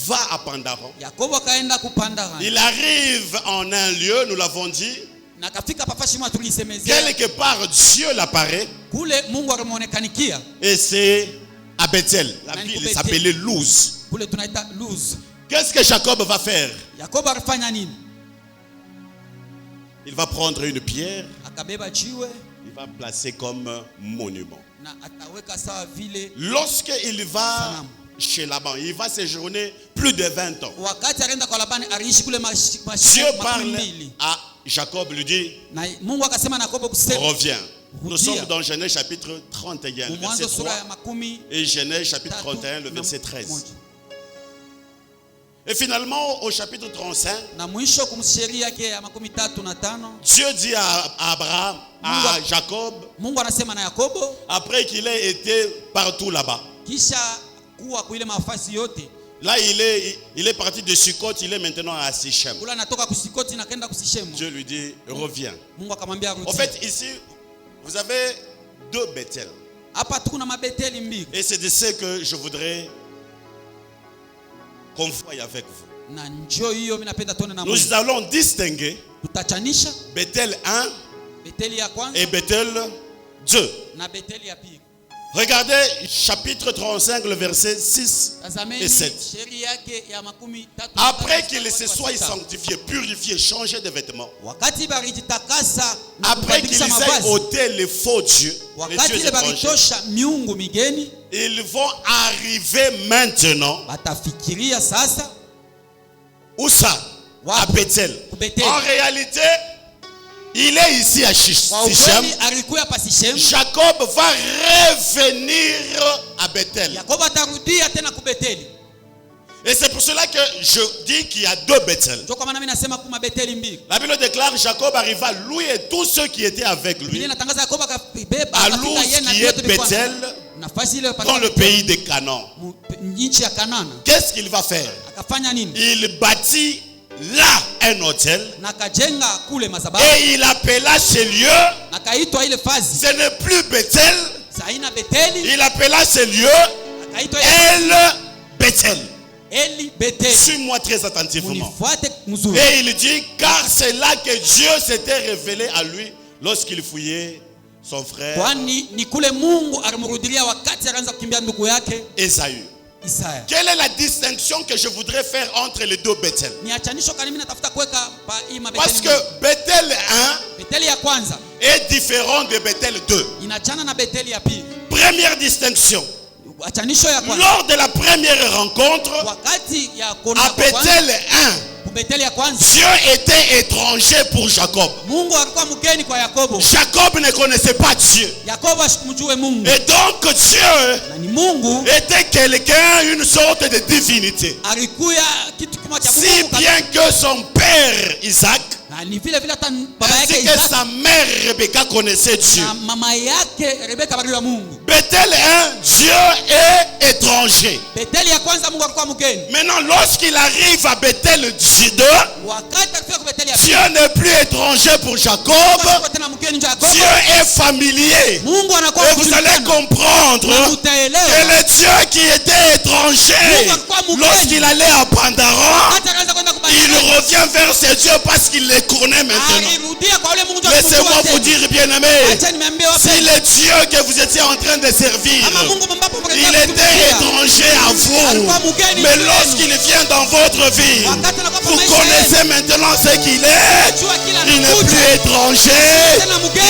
va à Pandaron. Yakobo akaenda kupanda Harani. Il arrive en un lieu, nous l'avons dit, Na kafika pafashi mwa tulisemezea quelque part Dieu l'apparaît kule Mungu alimuonekanikia et c'est à Bethel. La Nani ville Bethel? s'appelait Luz. kule tunaita Luz. Qu'est-ce que Jacob va faire? Yakobo alifanya nini? Il va prendre une pierre, Akabeba jiwe il va placer comme monument. na ataweka sawa vile. Lorsqu'il va Sanamu. chez Laban, il va séjourner plus de 20 ans. Wakati alienda kwa Labani aliishi kule Dieu parle mbili. à Jacob, lui dit, Na Mungu akasema na Yakobo kusema reviens. Nous Rudia. sommes dans Genèse chapitre 31, mu le verset Mwanzo 3, sura ya 10 et Genèse chapitre tatu 31, le na verset 13. moja. Et finalement, au chapitre 35, Na mwisho kumsheria yake ya 35 Dieu dit à Abraham, à Mungu- Jacob, Mungu anasema na Yakobo après qu'il ait été partout là-bas. kisha kuwa kuile mafasi yote Là, il est parti de Sukkot, il est maintenant à Sichem. kula natoka kusikoti na kenda kusishemu. Dieu lui dit, reviens. Mungu akamwambia rudi. En fait, ici, vous avez deux Bethel. Hapa tukuna mabeteli mbili Et c'est de ce que je voudrais qu'on voie avec vous. na njoo hiyo mimi napenda tuone na Mungu. Nous allons distinguer Tutachanisha Bethel 1 Beteli ya kwanza et Bethel 2. na Beteli ya pili. Regardez chapitre 35, le verset 6 Tazameni et 7. sheria yake ya 13. Après qu'il se soit sanctifié, purifié, changé de vêtements, wakati balijitakasa na après qu'ils kubadilisha aient mavazi, ôté les faux dieux, les wakati dieux ile étrangers, balitosha miungu migeni, ils vont arriver maintenant, batafikiria sasa où ça? À Bethel. Bethel. En réalité, il est ici à kwa Sichem. ukweli alikuya pa Sichem. Jacob va revenir à Bethel. Yakobo atarudia tena ku Beteli. Et c'est pour cela que je dis qu'il y a deux Bethel. Ndio kwa maana mimi nasema kuma Beteli mbili. La Bible déclare Jacob arriva, lui et tous ceux qui étaient avec lui, Biblia inatangaza Yakobo akabeba à akafika Luz, yeye na qui yote est tulikuwa Bethel, nafasi ile dans le pays de Canaan. nchi ya Kanana. Qu'est-ce qu'il va faire? Akafanya nini? Il bâtit là un hôtel Na akajenga kule madhabahu. et il appela ce lieu, Na kaitwa ile fazi. ce n'est plus Bethel, Saina Beteli. il appela ce lieu Akaitwa El Bethel. Eli Beteli. Suis-moi très attentivement. Munifuate mzuri. Et il dit, car c'est là que Dieu s'était révélé à lui lorsqu'il fouillait son frère Kwani ni kule Mungu alimrudilia wakati alianza kukimbia ndugu yake Ésaü. Isaya. Quelle est la distinction que je voudrais faire entre les deux Bethel? Ni achanisho kani mimi natafuta kuweka pa hii Parce mabeteli. que Bethel 1 Beteli ya kwanza est différent de Bethel 2. inachana na Beteli ya pili. Première distinction. Achanisho ya kwanza Lors de la première rencontre, wakati ya kona à Bethel 1, Beteli ya kwanza Dieu était étranger pour Jacob. Mungu alikuwa mgeni kwa Yakobo. Jacob ne connaissait pas Dieu. Yakobo asikumjue Mungu. Et donc Dieu Na ni Mungu était quelqu'un, une sorte de divinité. alikuya kitu kimoja cha Si Mungu. bien que son père Isaac Na na ni vile vile hata baba Ainsi yake que Isaka sa mère Rebecca connaissait Dieu. na mama yake Rebeka balijua Mungu. Bethel 1, Dieu est étranger. Beteli ya kwanza Mungu alikuwa mgeni. Maintenant, lorsqu'il arrive à Bethel 2, Wakati akifika kwa Beteli ya Dieu n'est plus étranger pour Jacob. pili tena mgeni ndio Yakobo. Dieu est familier. Mungu anakuwa Et vous allez comprendre que utaelewa. le Dieu qui était étranger, lorsqu'il allait à Pandaran, Hata akaanza kwenda il kubadilika. revient vers ses dieux parce qu'il les connaît maintenant. Alirudia kwa yule Mungu ndio Laissez-moi vous dire, bien-aimés, acha niambie wapi. si le Dieu que vous étiez en train de servir, Kama Mungu ambapo il était étranger à vous, mais lorsqu'il vient dans votre vie, vous connaissez maintenant ce qu'il est. Il n'est plus étranger,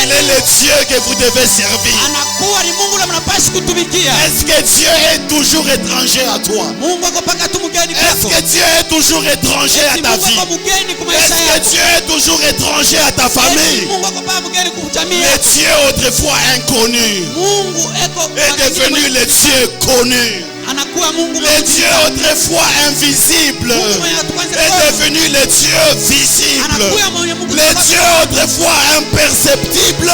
il est le Dieu que vous devez servir. anakuwa ni Mungu na mnapaswa kutumikia. Est-ce que Dieu est toujours étranger à toi? Mungu akopaka tu mgeni Est-ce kwako. que Dieu est toujours étranger à ta vie? Mungu ako mgeni kwa maisha Est-ce que yako. Dieu est toujours étranger à ta famille? Mungu akopaka mgeni kwa jamii. Le Dieu autrefois inconnu Mungu eko est devenu le Dieu connu. anakuwa Mungu Le Dieu autrefois invisible est devenu le Dieu visible. Le Dieu autrefois imperceptible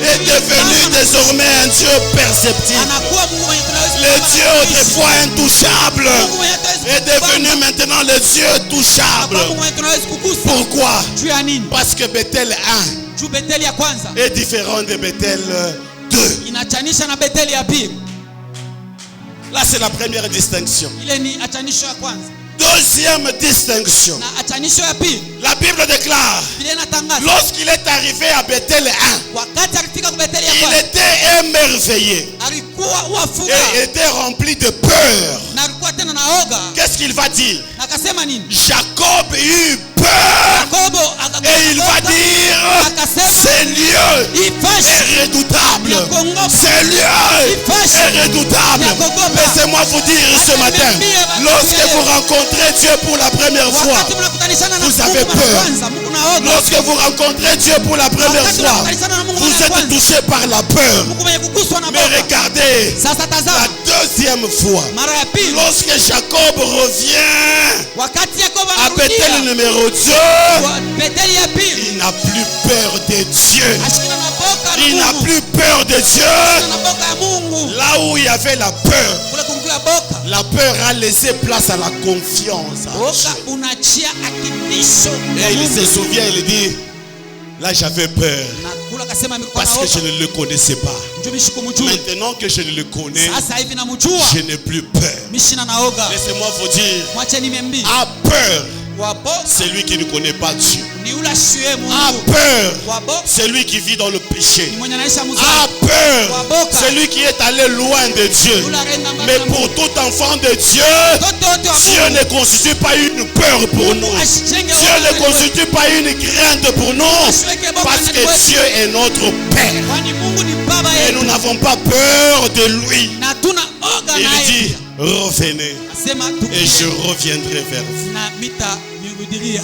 est devenu désormais un Dieu perceptible. anakuwa Mungu mwenye tunaweza Le Dieu autrefois intouchable est devenu maintenant le Dieu touchable. Mungu mwenye tunaweza kugusa. Pourquoi? Juu ya nini? Parce que Bethel 1 Juu Beteli ya kwanza est différent de Bethel 2. inachanisha na Beteli ya pili. Là, c'est la première distinction. Ile ni achanisho ya kwanza. Deuxième distinction. Na achanisho ya pili, La Bible déclare, Biblia inatangaza lorsqu'il est arrivé à Bethel 1, wakati alifika kwa Beteli ya il kwanza était émerveillé alikuwa wafuga et était rempli de peur. na alikuwa tena na oga. Qu'est-ce qu'il va dire? Na akasema nini? Jacob eut peur Yakobo et il va dire, akasema ce lieu ifashi est redoutable. Ce lieu est redoutable. Laissez-moi vous dire ce matin, lorsque vous rencontrez Dieu pour la première fois, wakati mnakutanishana na vous Mungu avez mara peur. kwanza, Mungu na oga. lorsque vous rencontrez Dieu pour la première Wakati fois, mnakutanishana na Mungu vous mara êtes kwanza, touché par la peur. Mungu mwenye kuguswa na Mais boga. regardez, Sasa la tazama deuxième fois, mara ya pili lorsque Jacob revient wakati Yakobo à Bethel anarudia numéro 2, kwa Beteli ya pili il n'a plus peur de Dieu. ashikina na boka na Il n'a Mungu. plus peur de Dieu. Na boka ya Mungu Là où il y avait la peur, kule kumkuya boka la peur a laissé place à la confiance. en boka Dieu. unachia akitisho Et il se souvient, il dit, là j'avais peur na kula kasema nilikuwa parce que je naoga ne le connaissais pas. mtumishi kumjua. Maintenant que je le connais, Sasa hivi namjua je n'ai plus peur. mishina naoga. Laissez-moi vous dire, Mwache nimeambia a peur wabo celui qui ne connaît pas Dieu. ni ule ashie A Mungu. peur Wabo celui qui vit dans le péché. ni mwenye anaisha A mzaa. peur celui qui est allé loin de Dieu. Ule arenda mbali Mais na pour Mungu. tout enfant de Dieu, Toto wote wa Dieu Mungu. ne constitue pas une peur pour nous. Mungu ashijenge Dieu wote ne wetu. constitue pas une crainte pour nous. Asiweke boka Parce ndani que wetu. Dieu est notre Père. Kwani Mungu ni baba Et yetu. nous n'avons pas peur de lui. Na tuna oga Il naye. dit, revenez Asema et je reviendrai vers vous. na mita mirudilia.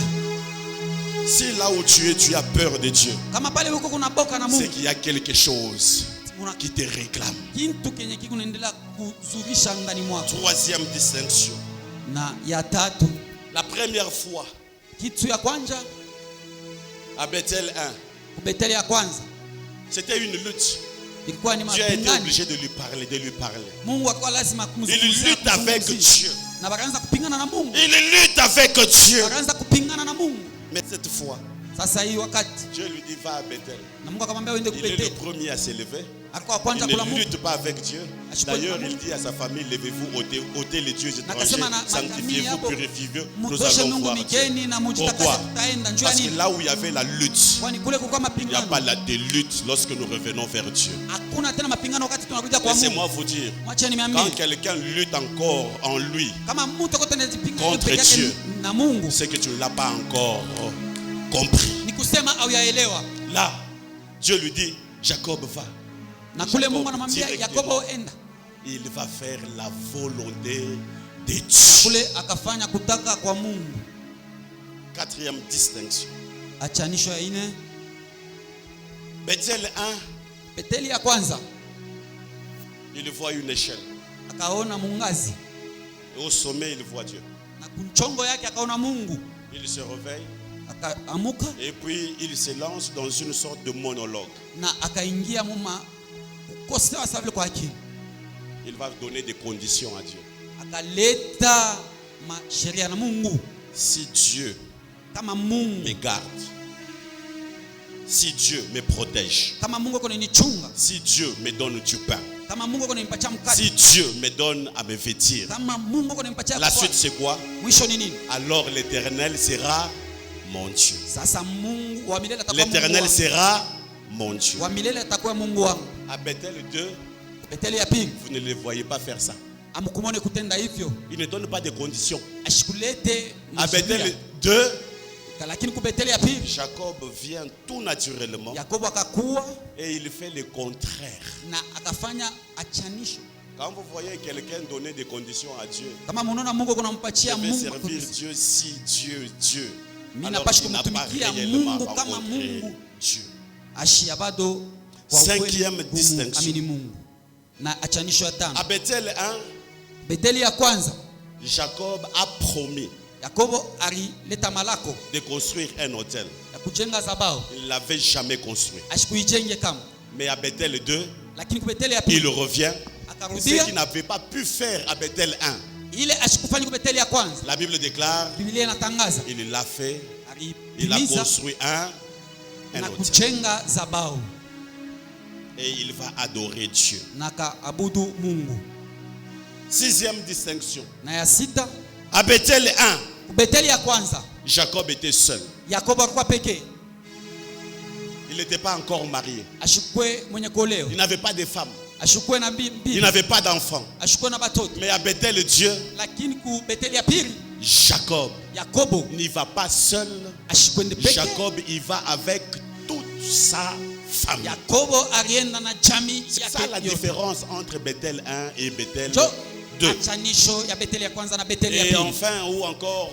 Si là où tu as peur de Dieu, Kama pale huko kuna boka na c'est Mungu. qu'il y a quelque chose Kuna qui te réclame. kitu kenye kikunaendelea kuzurisha ndani mwako. Troisième distinction. Na ya tatu, La première fois, kitu ya kwanza à Bethel 1, kubeteli ya kwanza c'était une lutte. ilikuwa ni Dieu a été mapingano. obligé de lui parler, de lui parler. Mungu akawa lazima Il kumzungumzia. lutte avec Dieu. Na wakaanza kupingana na Mungu. Il lutte avec Dieu. Wakaanza kupingana na Mungu. Mais cette fois, Sasa hii wakati Dieu lui dit, va à Bethel. na Mungu akamwambia uende Il est le kubeteli. premier à s'élever. Alikuwa Il kwanza kula ne Mungu. lutte pas avec Dieu. D'ailleurs, il dit à sa famille, levez-vous, ôtez les dieux étrangers, Nakasema na sanctifiez-vous, hapo, purifiez-vous, nous mtoshe allons Mungu voir Dieu. mikeni na mujitakase Pourquoi? tutaenda. Njoo Parce que nini? là où il y avait la lutte, Kwani kule kulikuwa il n'y a mapingano. pas la délutte lorsque nous revenons vers Dieu. Hakuna tena mapingano wakati tunakuja kwa Mungu. Laissez-moi vous dire, Mwache quand nimeambia. quelqu'un lutte encore en lui, Kama mtu kote anajipinga Contre peke yake Dieu. na Mungu, c'est que tu ne l'as pas encore compris. ni kusema au yaelewa. Là, Dieu lui dit, Jacob va. Na kule Jacob Mungu anamwambia directement, Yakobo enda. il va faire la volonté de Dieu. Kule akafanya kutaka kwa Mungu. Quatrième distinction. Achanisho ya ine, Bethel 1, Beteli ya kwanza il voit une échelle. akaona mungazi Et au sommet, il voit Dieu. na kunchongo yake akaona Mungu. Il se réveille, akaamuka et puis il se lance dans une sorte de monologue. na akaingia muma kukosewa sawa vile kwa akili. Il va donner des conditions à Dieu. Akaleta sheria na Mungu. Si Dieu Kama Mungu me garde, si Dieu me protège, kama Mungu ako nichunga, si Dieu me donne du pain, kama Mungu ako nimpatia mkate, si Dieu me donne à me vêtir, kama Mungu ako nimpatia la suite c'est quoi? Mwisho ni nini? Alors l'Éternel sera mon Dieu. Sasa Mungu wa milele atakuwa Mungu. L'Éternel sera mon Dieu. Wa milele atakuwa Mungu wangu. À Bethel 2, Betheli ya pili, vous ne le voyez pas faire ça. amkumone kutenda hivyo. Il ne donne pas de conditions. Ashikulete À Bethel 2, lakini ku Betheli ya pili, Jacob vient tout naturellement Yakobo akakuwa et il fait le contraire. na akafanya achanisho. Quand vous voyez quelqu'un donner des conditions à Dieu, Kama munaona Mungu kunampatia je vais Mungu, servir Dieu si Dieu. mimi Alors napashi il n'a pas kumtumikia réellement Mungu kama rencontré Mungu Dieu. ashia bado kwa Cinquième kweli distinction. amini Mungu. Na achanisho ya tano, À Bethel 1, Betheli ya kwanza, Jacob a promis Yakobo alileta malako de construire un hôtel. ya kujenga zabao, Il ne l'avait jamais construit. ashikuijenge kama. Mais à Bethel 2, Lakini ku Betheli ya il pili revient. Ce akarudia qu'il n'avait pas pu faire à Bethel 1. ile ashikufanya ku Betheli ya kwanza. La Bible déclare, Biblia inatangaza il l'a fait. Il a alitimiza construit un na hôtel. kujenga zabao Et il va adorer Dieu. na kaabudu Mungu. Sixième distinction. Na ya sita, À Bethel 1, ku Betheli ya kwanza Jacob était seul. Yakobo alikuwa pekee, Il n'était pas encore marié. ashukwe mwenye kuolewa, Il n'avait pas de femme. ashukwe na Il bibi, n'avait pas d'enfant. ashukwe na batoto. Mais à Bethel, Dieu, Lakini ku Betheli ya pili Jacob Yakobo n'y va pas seul. ashikwende pekee. Jacob y va avec toute sa famille. Yakobo alienda na jamii C'est yake ça la yote. différence entre Bethel 1 et Bethel Jo 2. achanisho ya Betheli ya kwanza na Betheli ya Et pili. enfin, ou encore,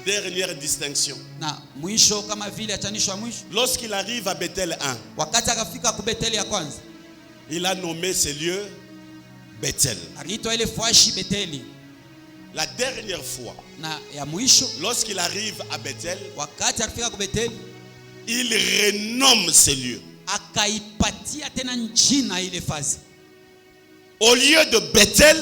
dernière distinction. Na mwisho kama vile achanisho ya mwisho, Lorsqu'il arrive à Bethel 1, wakati akafika ku Betheli ya kwanza, il a nommé ce lieu Bethel. aliitwa ile fwashi Betheli. La dernière fois, Na ya mwisho, lorsqu'il arrive à Bethel, wakati alifika ku Betheli, il renomme ce lieu. akaipatia tena jina ile fazi. Au lieu de Bethel,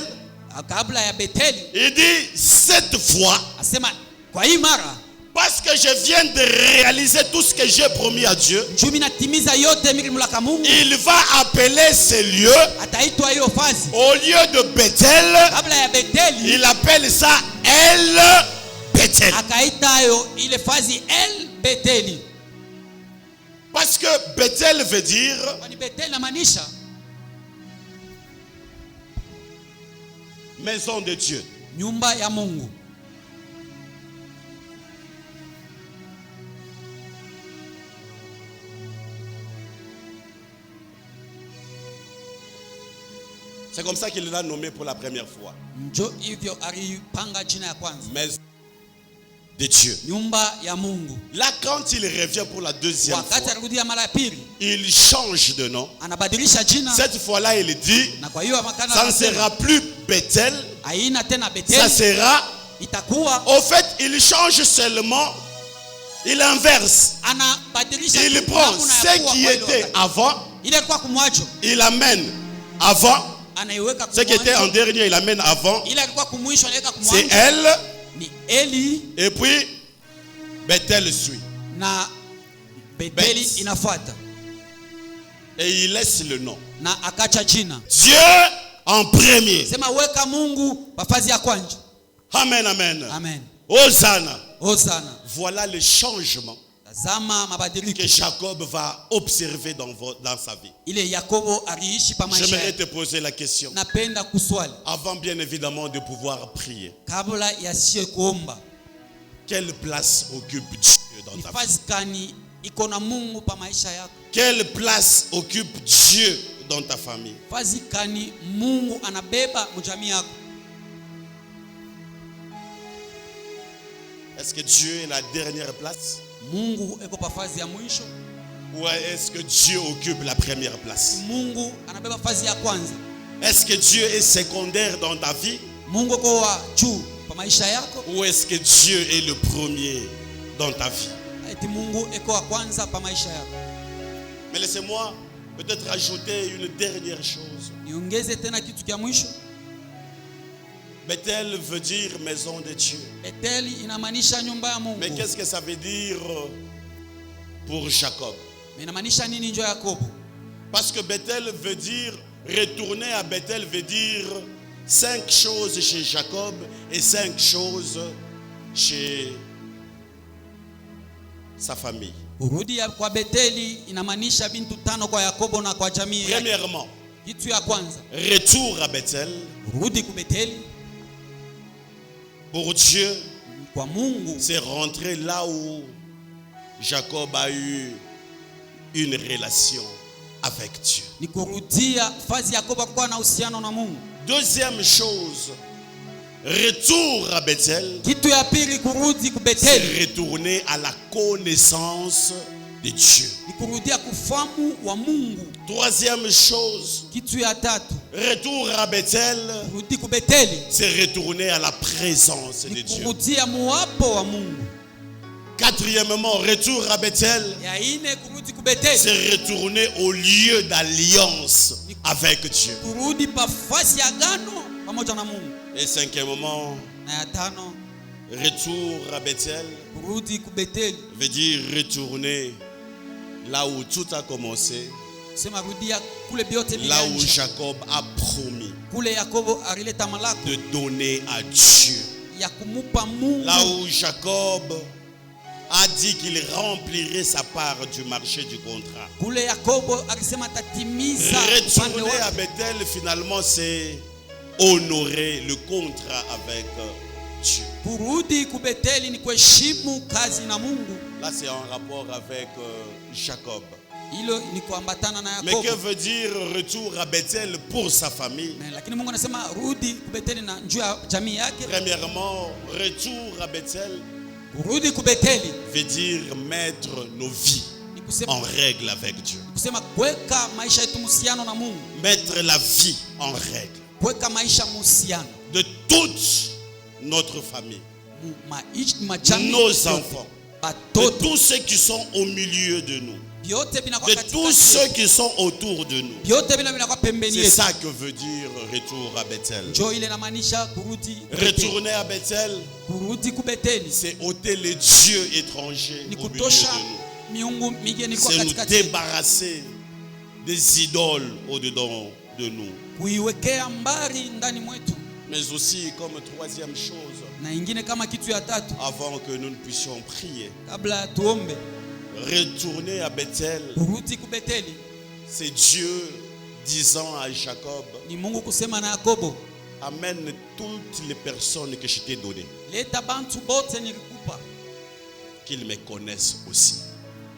Kabla ya Betheli il dit cette fois, asema kwa hii mara parce que je viens de réaliser tout ce que j'ai promis à Dieu, njumi natimiza yote milimulaka Mungu, il va appeler ce lieu, ataitwa hiyo fazi. au lieu de Bethel, Kabla ya Betheli il appelle ça El Bethel. akaita yo ile fazi El Betheli. Parce que Bethel veut dire Kwani Betheli inamaanisha maison de Dieu. nyumba ya Mungu. C'est comme ça qu'il l'a nommé pour la première fois. Njo hivyo alipanga jina ya kwanza, Maison de Dieu. nyumba ya Mungu. Là, quand il revient pour la deuxième Wakati fois, alirudia mara ya pili, il change de nom. anabadilisha jina. Cette fois-là, il dit, Na kwa hiyo makana ça ne sera plus Bethel, haina tena ça Betheli, sera... itakuwa Au fait, il change seulement, il inverse. anabadilisha. Il tu prend namna ya ce kuwa qui kwa ile était wakati. avant, Ile ilikuwa kumwacho, il amène avant. anaiweka Ce qui était en kumwacho. dernier, il amène avant. Ile ilikuwa kumwisho, anaiweka C'est kumwacho. elle. Ni Eli Et puis, Bethel suit. na Betheli Bet. inafuata, Et il laisse le nom. na akacha jina. Dieu en premier. Sema weka Mungu pafazi ya kwanza. Amen, amen. Amen. Hosanna. Hosana. Voilà le changement Tazama mabadiliko que Jacob va observer dans sa vie. ile Yakobo aliishi pa maisha J'aimerais yake. te poser la question. Napenda kuswali Avant bien évidemment de pouvoir prier. kabla ya sie kuomba, Quelle place occupe Dieu dans ta vie? ifazi kani iko na Mungu pa maisha yako? Quelle place occupe Dieu dans ta famille? Fazi kani Mungu anabeba mjamii yako? Est-ce que Dieu est la dernière place? Mungu eko pa fazi ya mwisho? Ou est-ce que Dieu occupe la première place? Mungu anabeba fazi ya kwanza? Est-ce que Dieu est secondaire dans ta vie? Mungu ko wa juu pa maisha yako, Ou est-ce que Dieu est le premier dans ta vie? eti Mungu eko wa kwanza pa maisha yako. Mais laissez-moi peut-être ajouter une dernière chose. Niongeze tena kitu kia mwisho. Bethel veut dire maison de Dieu. Bethel inamaanisha nyumba ya Mungu. Mais qu'est-ce que ça veut dire pour Jacob? Mais inamaanisha nini njo Yakobo? Parce que Bethel veut dire, retourner à Bethel veut dire 5 choses chez Jacob et 5 choses chez sa famille. Kurudi kwa Betheli inamaanisha bintu tano kwa Yakobo na kwa jamii yake. Premièrement, kitu ya kwanza, retour à Bethel. kurudi ku Betheli. Pour Dieu, Kwa Mungu, c'est rentrer là où Jacob a eu une relation avec Dieu. ni kurudia fazi Yakobo kwa na uhusiano na Mungu. Deuxième chose, retour à Bethel, Kitu ya pili, kurudi ku c'est Betheli retourner à la connaissance de Dieu. ni kurudia kufahamu wa Mungu. Troisième chose, Kitu ya tatu, retour à Bethel, kurudi ku Betheli c'est retourner à la présence de ni Dieu. kurudia muwapo wa Mungu. Quatrièmement, retour à Bethel, Ya ine, kurudi ku Betheli c'est retourner au lieu d'alliance avec Dieu. kurudi pa fazi ya agano pamoja na Mungu. Et cinquièmement, Na ya tano, retour à Bethel kurudi ku Betheli veut dire retourner là où tout a commencé, sema rudia kule biote là où bilianja, Jacob a promis kule Yakobo alileta malako de donner à Dieu. ya kumupa Mungu, Là où Jacob a dit qu'il remplirait sa part du marché du contrat. kule Yakobo akisema tatimiza upande Retourner à wake. Bethel, finalement, c'est honorer le contrat avec Dieu. Kurudi ku Betheli ni kuheshimu kazi na Mungu. Là, c'est en rapport avec Jacob. Hilo ni kuambatana na Mais que Yakobo. veut dire retour à Bethel pour sa famille? Lakini Mungu anasema rudi ku Betheli na njoo ya jamii yake. Premièrement, retour à Bethel Kurudi ku Betheli veut dire mettre nos vies ni kusema, en règle avec Dieu. kusema kuweka maisha yetu muhusiano na Mungu, Mettre la vie en règle kuweka maisha muhusiano de toute notre famille, majamii, nos enfants, de batoto tous ceux qui sont au milieu de nous, biote binakuwa de katika tous ceux qui sont autour de nous. biote binakuwa pembeni C'est yetu. ça que veut dire retour à Bethel. Njoo ile inamaanisha kurudi ku Betheli. Retourner à Bethel, Kurudi ku Betheli c'est ôter les dieux étrangers ni au milieu de kutosha nous. miungu migeni kwa C'est nous katikati, débarrasser des idoles au-dedans de nous. kuiwekea mbari ndani mwetu. Mais aussi comme troisième chose, Na ingine kama kitu ya tatu, avant que nous ne puissions prier, kabla tuombe, retourner à Bethel, kurudi ku Betheli c'est Dieu disant à Jacob, ni Mungu kusema na Yakobo, amène toutes les personnes que je t'ai données, leta bantu bote nilikupa qu'ils me connaissent aussi.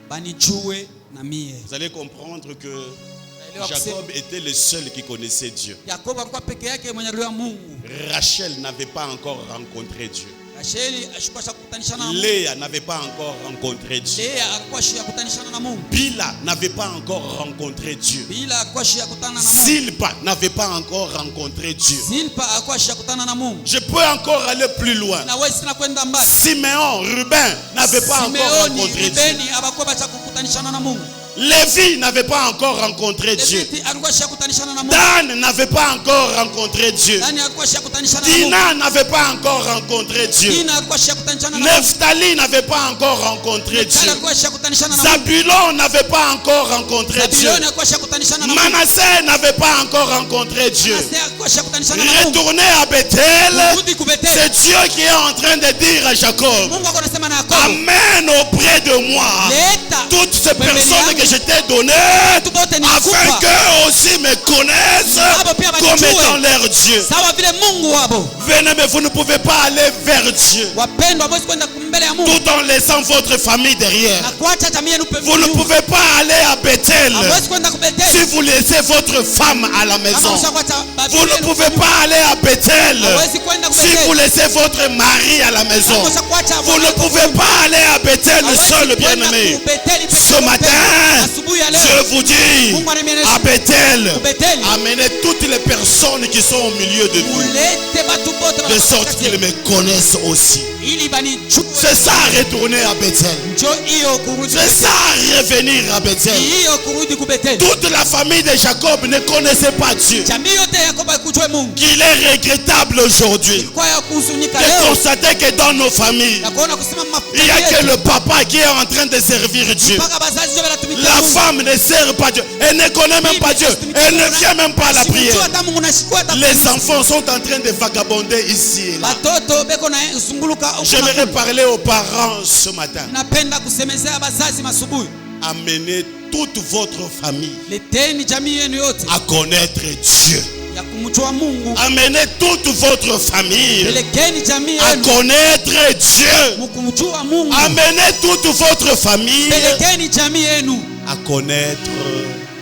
banijue na mie. Vous allez comprendre que Naelewa kusema Jacob était le seul qui connaissait Dieu. Yakobo alikuwa peke yake mwenye alijua Mungu. Rachel n'avait pas encore rencontré Dieu. Rasheli alikuwa shakutanishana na Mungu. Léa n'avait pas encore rencontré Dieu. Lea alikuwa shakutanishana na Mungu. Bila n'avait pas encore rencontré Dieu. Bila alikuwa shakutana na Mungu. Silpa n'avait pas encore rencontré Dieu. Zilpa alikuwa shakutana na Mungu. Je peux encore aller plus loin. Na wewe sina kwenda mbali. Siméon, Ruben n'avait pas encore Simeoni, rencontré Dieu. Rubeni abakuwa bashakutanishana na Mungu. Lévi n'avait pas encore rencontré Dieu. Leviti alikuwa shakutanishana na Mungu. Dan n'avait pas encore rencontré Dieu. Dani alikuwa shakutanishana na Mungu. Dina n'avait pas encore rencontré Dieu. Dina alikuwa shakutanishana na Mungu. Nephtali n'avait pas encore rencontré Dieu. Kala alikuwa shakutanishana na Mungu. Zabulon n'avait pas encore rencontré Dieu. Zabiloni alikuwa shakutanishana na Mungu. Manasseh n'avait pas encore rencontré Dieu. Manasseh alikuwa shakutanishana na Mungu. Retourner à Bethel, Kurudi ku Betheli. c'est Dieu qui est en train de dire à Jacob, Mungu alikuwa anasema na Yakobo, amène auprès de moi leta toutes ces pembeni personnes yangu que je t'ai données, watu bote afin nilikupa qu'eux aussi me connaissent Abo pia comme wanijue. étant leur Dieu. sawa vile Mungu wabo. Venez, mais vous ne pouvez pas aller vers Dieu Wapendwa, hamwezi kwenda mbele ya Mungu tout en laissant votre famille derrière. na kuacha jamii yenu Vous ne pembeni. pouvez pas aller à Bethel Hamwezi kwenda ku si Betheli vous laissez votre femme à la kama maison. ushakuacha babi Vous ne yenu. pouvez pas aller à Bethel Hamwezi kwenda ku si vous Betheli laissez votre mari à la maison. kama ushakuacha Vous ne pouvez pas aller à Bethel Hamwezi seul, kwenda bien-aimé. ku Betheli peke Ce yako. matin, asubuhi ya leo je vous dis, Mungu ananionyesha à Bethel, Betheli amenez toutes les personnes qui sont au milieu de vous, mulete batu bote de sorte qu'ils me connaissent aussi. ili banichukue. C'est ça, retourner à Bethel. Njo hiyo kurudi. C'est ça, revenir à Bethel. Hiyo kurudi ku Betheli. Toute la famille de Jacob ne connaissait pas Dieu. Jamii yote ya Yakobo haikujua Mungu. Qu'il est regrettable aujourd'hui Kwa ya kuhuzunika de leo constater que dans nos familles, na kuona kusema il n'y a que le papa qui est en train de servir Dieu. mpaka bazazi ndio wanatumikia La Mungu. femme ne sert pas Dieu. Elle ne connaît même pas Dieu. Elle ne vient même pas à la prière. Hata Mungu nashikwa hata Les enfants sont en train de vagabonder ici et là. watoto beko na zunguluka. J'aimerais parler aux parents ce matin. Napenda kusemezea bazazi masubuhi. Amenez toute votre famille Leteni jamii yenu yote à connaître Dieu. ya kumjua Mungu. Amenez toute votre famille Pelekeni jamii à yenu connaître Dieu. mkumjua Mungu. Amenez toute votre famille Pelekeni jamii yenu à connaître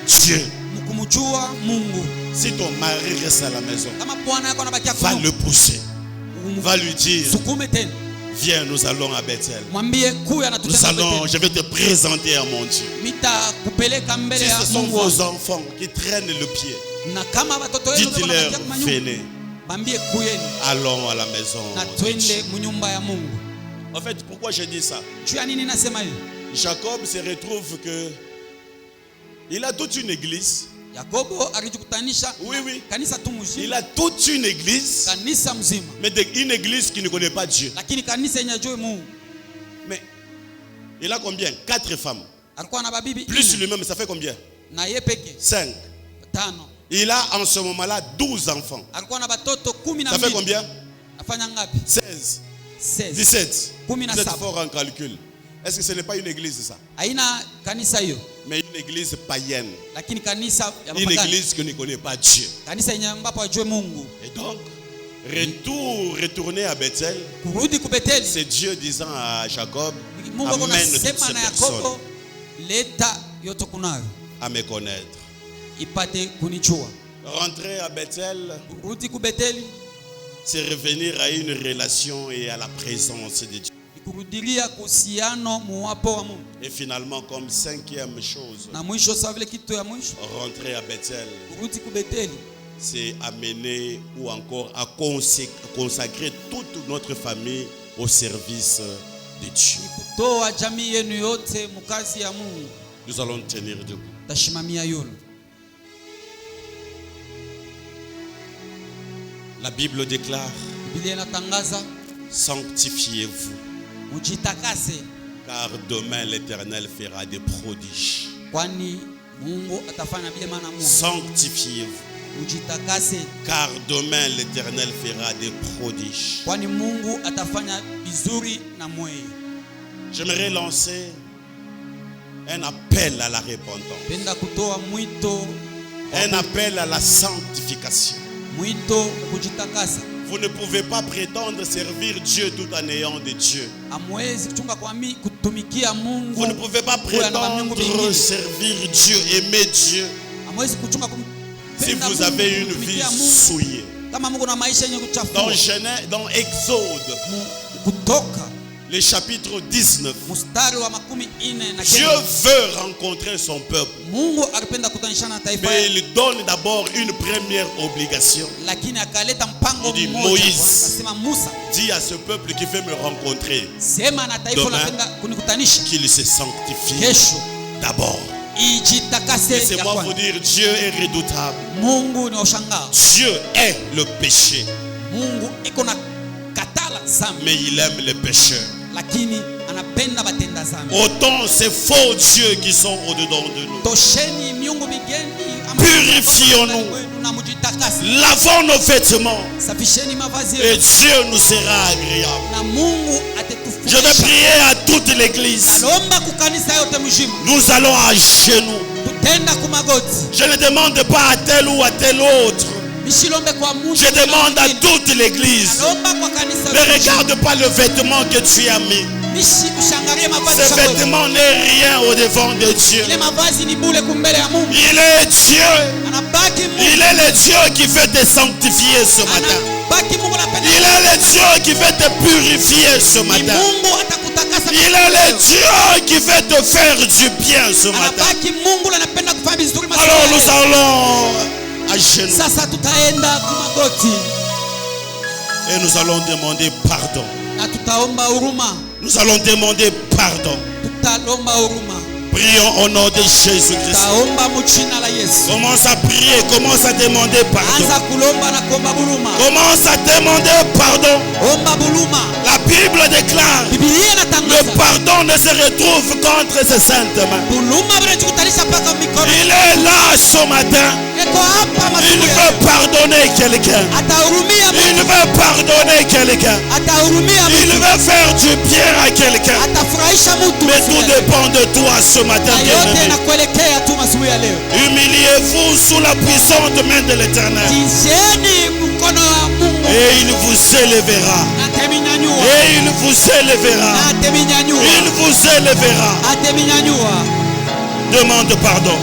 Dieu. mkumjua Mungu. Si ton mari reste à la maison, Kama bwana yako anabakia va kunyumba, le pousser. Va lui dire, sukume tena. viens, nous allons à Bethel. Mwambie kuya na Nous tutenda allons, Betheli. je vais te présenter à mon Dieu. Nitakupeleka mbele Si ya ce sont Mungu. vos enfants qui traînent le pied, Na kama watoto wenu beko dites-leur, wanabakia kwa nyumba, venez, mwambie kuyeni allons à la maison na de Dieu. twende munyumba ya Mungu. En fait, pourquoi je dis ça? Juu ya nini nasema hivi? Jacob se retrouve que il a toute une église. Yakobo alijikutanisha Oui, na oui. kanisa tu Il mzima, a toute une église, kanisa mzima, mais une église qui ne connaît pas Dieu. lakini kanisa yenye ajue Mungu. Mais il a combien? 4 femmes. Alikuwa na babibi Plus ine, lui-même, ça fait combien? na yeye peke 5. 5. Il a en ce moment-là 12 enfants. Alikuwa na batoto 12. Ça fait combien? Nafanya ngapi? 16. 16. 17. Vous êtes 17. fort en calcul. Est-ce que ce n'est pas une église ça? Haina kanisa hiyo, Mais une église païenne. lakini kanisa ya Une mapagani. église qui ne connaît pas Dieu. Kanisa yenye ambapo ajue Mungu. Et donc, retourner à Bethel, Kurudi ku Betheli, c'est Dieu disant à Jacob, Mungu ako amène toutes nasema ces na personnes Yakobo, leta yote kunayo à me connaître. ipate kunichua. Rentrer à Bethel, Kurudi ku Betheli c'est revenir à une relation et à la présence de Dieu. kurudilia kuhusiano muwapo wa Mungu. Et finalement, comme 5e chose, Na mwisho sawa vile kitu ya mwisho, rentrer à Bethel, kurudi ku Betheli c'est amener ou encore à consacrer toute notre famille au service de Dieu. ni kutoa jamii yenu yote mukazi ya Mungu. Nous allons tenir debout. Tashimamia yulu. La Bible déclare, Biblia inatangaza sanctifiez-vous, mujitakase, car demain l'Éternel fera des prodiges. kwani Mungu atafanya vyema na Mungu. Sanctifiez-vous, Mujitakase, car demain l'Éternel fera des prodiges. kwani Mungu atafanya vizuri na mweye. J'aimerais lancer un appel à la repentance, Penda kutoa mwito, un appel à la sanctification. mwito kujitakasa. Vous ne pouvez pas prétendre servir Dieu tout en ayant de Dieu. Amwezi kuchunga kwa kutumikia Mungu. Vous ne pouvez pas prétendre servir Dieu, aimer Dieu, Amwezi kuchunga si vous avez une vie souillée. kama Mungu na maisha yenye kuchafua. Dans Exode, Kutoka le chapitre 19, mstari wa 14 na Dieu veut rencontrer son peuple, Mungu alipenda kutanishana na taifa, mais il donne d'abord une première obligation. lakini akaleta mpango Il dit, mmoja. Moïse, Akasema Musa, dis à ce peuple qui veut me rencontrer sema na taifa Demain, unapenda kunikutanisha, qu'il se sanctifie kesho d'abord. ijitakase. Laissez-moi vous dire, Dieu est redoutable. Mungu ni ushangao. Dieu est le péché, Mungu iko na katala zambi, mais il aime les pécheurs. lakini anapenda batenda zambi. Autant ces faux dieux qui sont au-dedans de nous. Tosheni miungu migeni, Purifions-nous. na mujitakase. Lavons nos vêtements Safisheni mavazi et yenu, Dieu nous sera agréable. na Mungu Je vais atatufundisha. prier à toute l'église. Naomba kukanisa yote mzima Nous allons à genoux. tutenda kumagoti. Je ne demande pas à tel ou à tel autre. Mishilombe kwa Mungu. Je demande à toute l'église. Naomba kwa kanisa Ne yote. regarde pas le vêtement que tu as mis. Mishi ushangalie mavazi Ce yako. vêtement n'est rien au devant de Dieu. Ile mavazi ni bure kumbele ya Mungu. Il est Dieu. Anabaki Mungu. Il est le Dieu qui veut te sanctifier ce matin. Anabaki Mungu anapenda. Il est le Dieu qui veut te purifier ce Ni matin. Mungu kutakasa. Il est le Dieu qui veut te faire du bien ce matin. Anabaki Mungu anapenda kufanya vizuri maisha. Alors nous allons à genoux. Sasa tutaenda kumagoti. Et nous allons demander pardon. Na tutaomba huruma. Nous allons demander pardon. Tutalomba huruma. Prions au nom de Jésus-Christ. Taomba mu jina la Yesu. Commence à prier, commence à demander pardon. Anza kulomba na kuomba huruma. Commence à demander pardon. Omba huruma. La Bible déclare: Biblia inatangaza. le pardon ne se retrouve qu'entre ses saintes mains. Huruma vinajikutanisha paka mikono. Il est là ce matin. Eko hapa Il masiku. veut pardonner quelqu'un. Atahurumia Il mtu. veut pardonner quelqu'un. Atahurumia Il mtu. veut faire du bien à quelqu'un. Atafurahisha mtu. Mais tout dépend de toi ce matin, Na yote bien-aimé. nakuelekea tu masiku ya leo. Humiliez-vous sous la puissante main de l'Éternel. Jinsieni mkono wa Mungu. Et il vous élèvera. Ateminyanyua. Et il vous élèvera. Ateminyanyua. Il vous élèvera. Ateminyanyua. Demande pardon.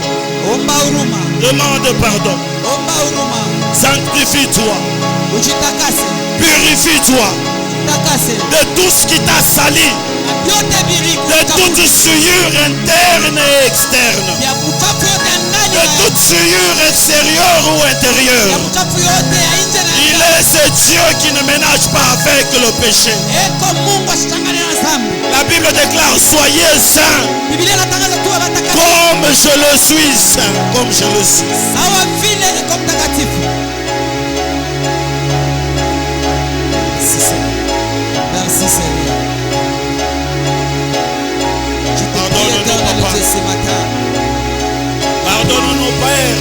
Omba huruma. Demande pardon. Omba huruma. Sanctifie-toi. Ujitakase. Purifie-toi Takase. de tout ce qui t'a sali. Vyote viliku. De toute souillure interne et externe. Ya uchafu yote ya ndani De na toute souillure extérieure ou ya intérieure. uchafu yote ya nje na Il ndani. est ce Dieu qui ne ménage pas avec le péché. Eko Mungu asichangane na dhambi. La Bible déclare: soyez saints Biblia inatangaza tu watakatifu. comme je le suis saint. Comme je le suis. Sawa vile iko mtakatifu. Merci Seigneur. Je te prie Pardonne-nous, éternel Papa. Dieu ce matin Pardonne-nous, Père.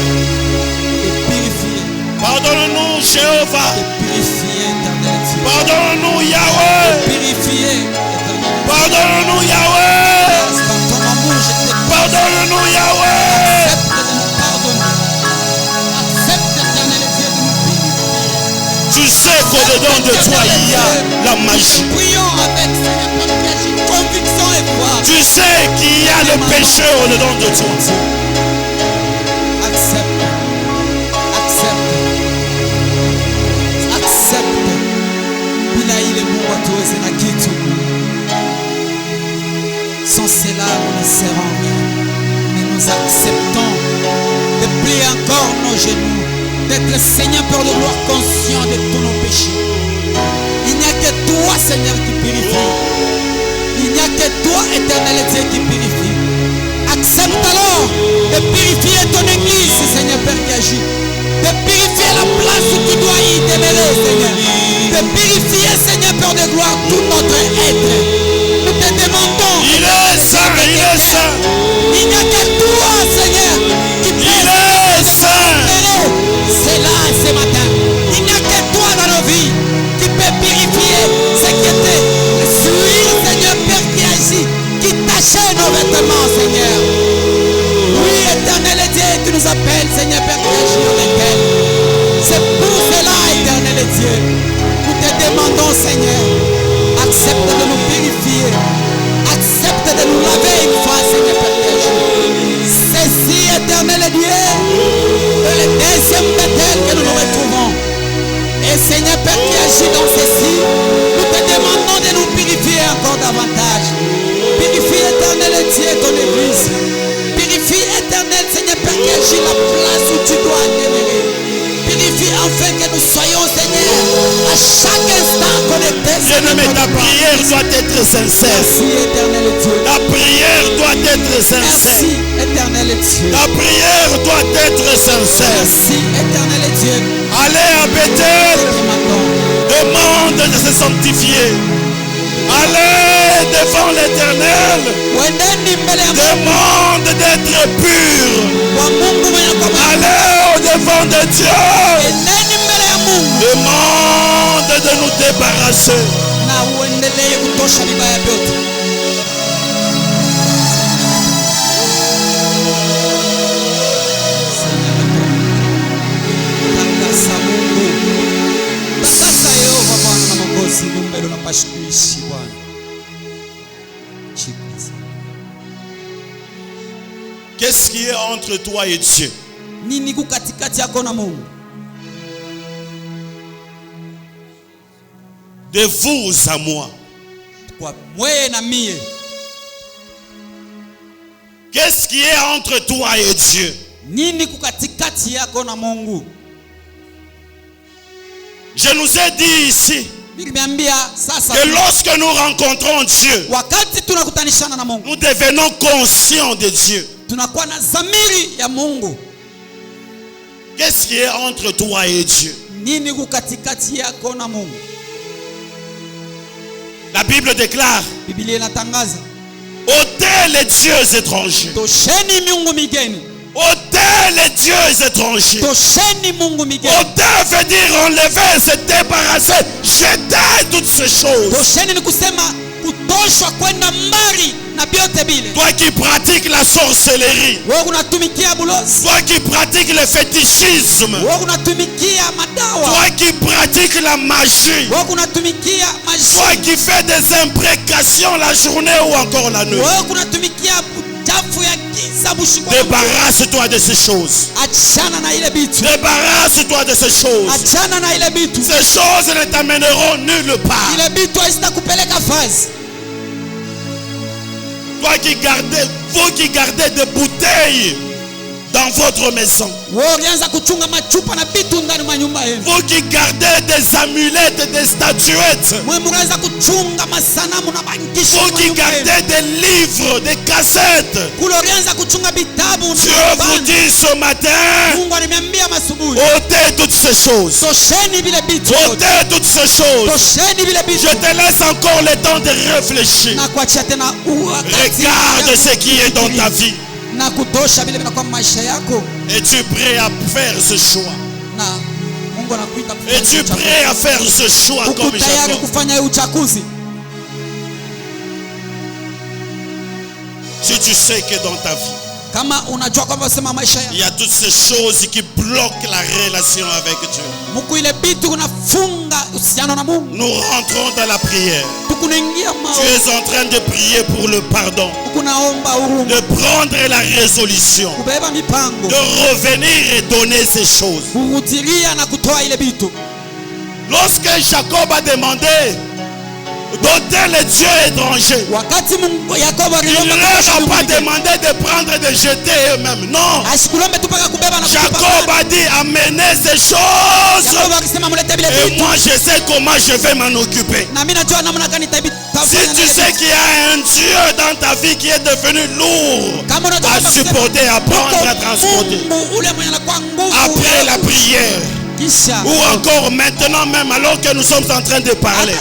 de purifier, Pardonne-nous, Jéhovah. de purifier éternel Dieu. Pardonne-nous, Yahweh. Purifier éternel Dieu. Pardonne-nous, Yahweh. Par ton amour, je te prie. Pardonne-nous, Yahweh. Accepte de nous pardonner. Accepte éternel Dieu de nous purifier. Tu sais qu'au-dedans de toi, il y a la magie. Prions avec Seigneur Père qui agit conviction et foi. Tu sais qu'il y a le péché au-dedans de toi. Accepte. Accepte. Accepte. Bila ile Mungu atuweze na kitu. Sans cela, nous ne serons rien. Mais nous acceptons de plier encore nos genoux, d'être Seigneur Père de gloire conscient de tous nos péchés. Il n'y a que toi, Seigneur, qui purifie. Il n'y a que toi, éternel Dieu, qui purifie. Accepte alors de purifier ton église, Seigneur Père qui agit. De purifier la place où tu dois y demeurer, Seigneur. De purifier, Seigneur Père de gloire, tout notre être. Nous te demandons. Il est saint, il est saint. Il n'y a que toi, Seigneur, qui peut Il est saint. c'est là ce matin. Il n'y a que toi dans nos vies qui peut purifier ce qui était souillé, Seigneur Père qui agit, qui tachait nos vêtements, Seigneur. Oui, éternel Dieu, tu nous appelles, Seigneur Père qui agit avec elle. C'est pour cela, éternel Dieu, nous te demandons, Seigneur, accepte de nous purifier. Accepte de nous laver une fois, Seigneur Père qui agit. Ceci, éternel Dieu, est le deuxième baptême que nous nous retrouvons. Et Seigneur Père qui agit dans ceci, nous te demandons de nous purifier encore davantage. Purifie, éternel Dieu, ton église. Purifie, éternel Seigneur Père qui agit la place où tu dois demeurer. Purifie enfin que nous soyons, Seigneur, à chaque instant connectés. Bien-aimé, ta prière doit être sincère. Merci, éternel Dieu. Ta prière doit être sincère. Merci, éternel Dieu. Ta prière doit être sincère. Merci, éternel Dieu. Allez à Bethel. Demandons. Demande de se sanctifier. Allez devant l'Éternel. Wendeni mbele ya Mungu. Demande d'être pur. Kwa Mungu mwenye kwa Mungu. Allez au devant de Dieu. Endeni mbele ya Mungu. Demande de nous débarrasser. Na uendelee kutosha vibaya vyote. Takasa Mungu. Takasa Yehova Bwana na Mwokozi, mbele unapaswa kuishi Bwana. Chikuza. Qu'est-ce qui est entre toi et Dieu? Nini ku katikati yako na Mungu? De vous à moi. kwa mweye na mie. Qu'est-ce qui est entre toi et Dieu? Nini kukatikati yako na Mungu? Je nous ai dit ici que lorsque nous rencontrons Dieu, wakati tunakutanishana na Mungu, nous devenons conscients de Dieu. Tunakuwa na zamiri ya Mungu. Qu'est-ce qui est entre toi et Dieu? Nini kukatikati yako na Mungu? La Bible déclare: Biblia inatangaza, ôtez les dieux étrangers. tosheni miungu migeni. Ôtez les dieux étrangers. Tosheni mungu migeni. Ôtez veut dire enlever, se débarrasser, jeter toutes ces choses. Tosheni ni kusema kutoshwa kwenda mbali na biote bile. Toi qui pratiques la sorcellerie, wewe unatumikia bulozi. toi qui pratiques le fétichisme, wewe unatumikia madawa. toi qui pratiques la magie, wewe unatumikia maji. toi qui fais des imprécations la journée ou encore la nuit, wewe unatumikia chafu ya giza bushiko. Débarrasse-toi de ces choses. Achana na ile bitu. Débarrasse-toi de ces choses. Achana na ile bitu. Ces choses ne t'amèneront nulle part. Ile bitu haitakupeleka fazi. Toi qui gardez, vous qui gardez des bouteilles dans votre maison, wewe unaanza kuchunga machupa na bitu ndani mwa nyumba yenu. vous qui gardez des amulettes, des statuettes, wewe unaanza kuchunga masanamu na bangisho. vous qui gardez des livres, des cassettes, kule unaanza kuchunga vitabu. Dieu vous dit ce matin: Mungu ananiambia masubuhi, ôtez toutes ces choses. tosheni vile bitu. Ôtez toutes ces choses. Tosheni vile bitu. Je te laisse encore le temps de réfléchir. Na kuachia tena Regarde ce qui est dans ta vie. na kutosha vile vinakuwa maisha yako. Es-tu prêt à faire ce choix? Na Mungu anakuita kufanya. Es-tu prêt à faire ce choix uko comme tayari Jacob? kufanya uchaguzi? Si tu sais que dans ta vie, Kama unajua kwamba sema maisha il yako y a toutes ces choses qui bloquent la relation avec Dieu, Mungu ile bitu kunafunga uhusiano na Mungu. nous rentrons dans la prière. Tukunaingia Tu maombi. es en train de prier pour le pardon, Tukunaomba huruma. de prendre la résolution, Kubeba mipango. de revenir et donner ces choses. Kuhutilia na kutoa ile bitu. Lorsque Jacob a demandé d'ôter les dieux étrangers, Wakati Mungu Yakobo il ne aliomba leur a pas demandé de prendre et de jeter eux-mêmes. Non. asikulombe tu paka kubeba na kutupa. Jacob a dit: amenez ces choses. Yakobo akisema mulete vile Et bitu. moi je sais comment je vais m'en occuper. Na mimi najua namna gani Si tu sais qu'il y a un Dieu dans ta vie qui est devenu lourd à supporter, à prendre, à transporter, après la prière, ou encore maintenant même alors que nous sommes en train de parler,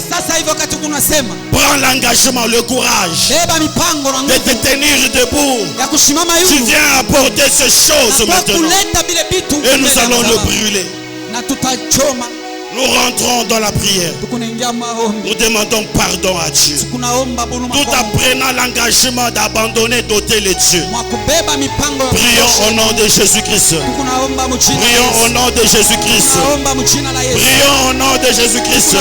prends l'engagement, le courage de te tenir debout. Tu viens apporter ces choses maintenant et nous allons le brûler. Nous rentrons dans la prière. Nous demandons pardon à Dieu. Tout en prenant l'engagement d'abandonner, d'ôter les dieux. Prions au nom de Jésus-Christ. Prions au nom de Jésus-Christ. Prions au nom de Jésus-Christ.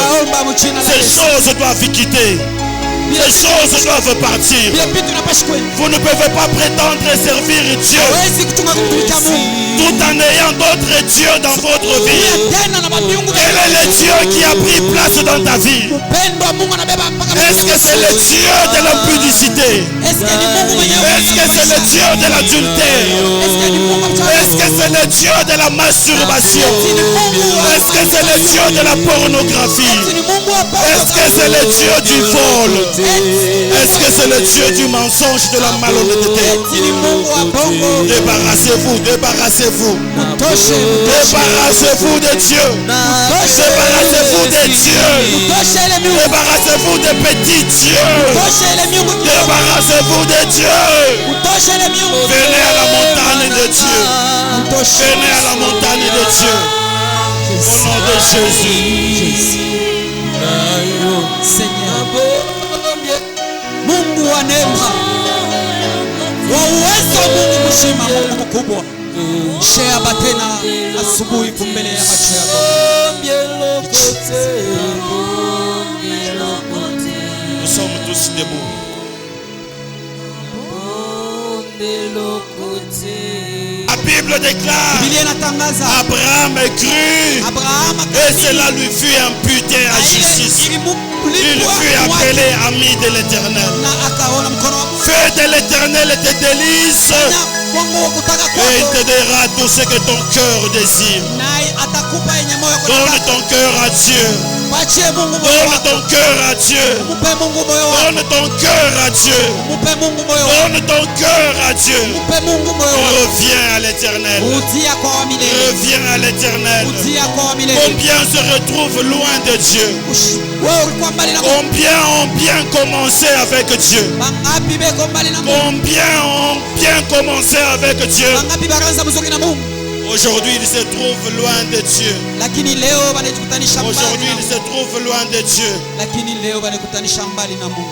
Ces choses doivent quitter. Ces choses doivent partir. Vous ne pouvez pas prétendre servir Dieu tout en ayant d'autres dieux dans votre vie. Quel est le Dieu qui a pris place dans ta vie? Est-ce que c'est le Dieu de l'impudicité? Est-ce que c'est le Dieu de l'adultère? Est-ce que c'est le Dieu de la masturbation? Est-ce que c'est le Dieu de la pornographie? Est-ce que c'est le Dieu du vol? Est-ce que c'est le Dieu du mensonge, de la malhonnêteté? Débarrassez-vous, débarrassez-vous. Débarrassez-vous de Dieu. Débarrassez-vous des dieux. Débarrassez-vous des petits dieux. Débarrassez-vous des dieux. Venez à la montagne de Dieu. Venez à la montagne de Dieu. Au nom de Jésus. Seigneur Mungu wa neema, wa uwezo, Mungu mzima, Mungu mkubwa, sheaba tena asubuhi kumbele ya macho yako. Nous sommes tous debout. La Bible déclare: Abraham crut et cela lui fut imputé à justice. Il fut appelé ami de l'Éternel. na akaona mkono wa Mungu. Feu de l'Éternel te délice. Na Mungu wa kutaka Et il kwako, te donnera tout ce que ton cœur désire. naye atakupa yenye moyo Donne kutaka. ton cœur à Dieu. Pachie Mungu moyo Donne wako. ton cœur à Dieu. Mupe Mungu moyo wako. Donne ton cœur à Dieu. Mupe Mungu moyo wako. Donne ton cœur à Dieu. Mupe Mungu moyo wako. Reviens à l'Éternel. Utia kwa wa milele. Reviens à l'Éternel. Utia kwa wa milele. Combien se retrouvent loin de Dieu? Wewe ulikuwa mbali na Mungu. Combien ont bien commencé avec Dieu? Bangapi beko mbali na Mungu. Combien ont bien commencé avec Dieu? Bangapi bakaanza mzuri na Mungu. Aujourd'hui, ils se trouvent loin de Dieu. Lakini leo wanajikutanisha mbali Aujourd'hui, na ils Mungu. se trouvent loin de Dieu. Lakini leo wanajikutanisha mbali na Mungu.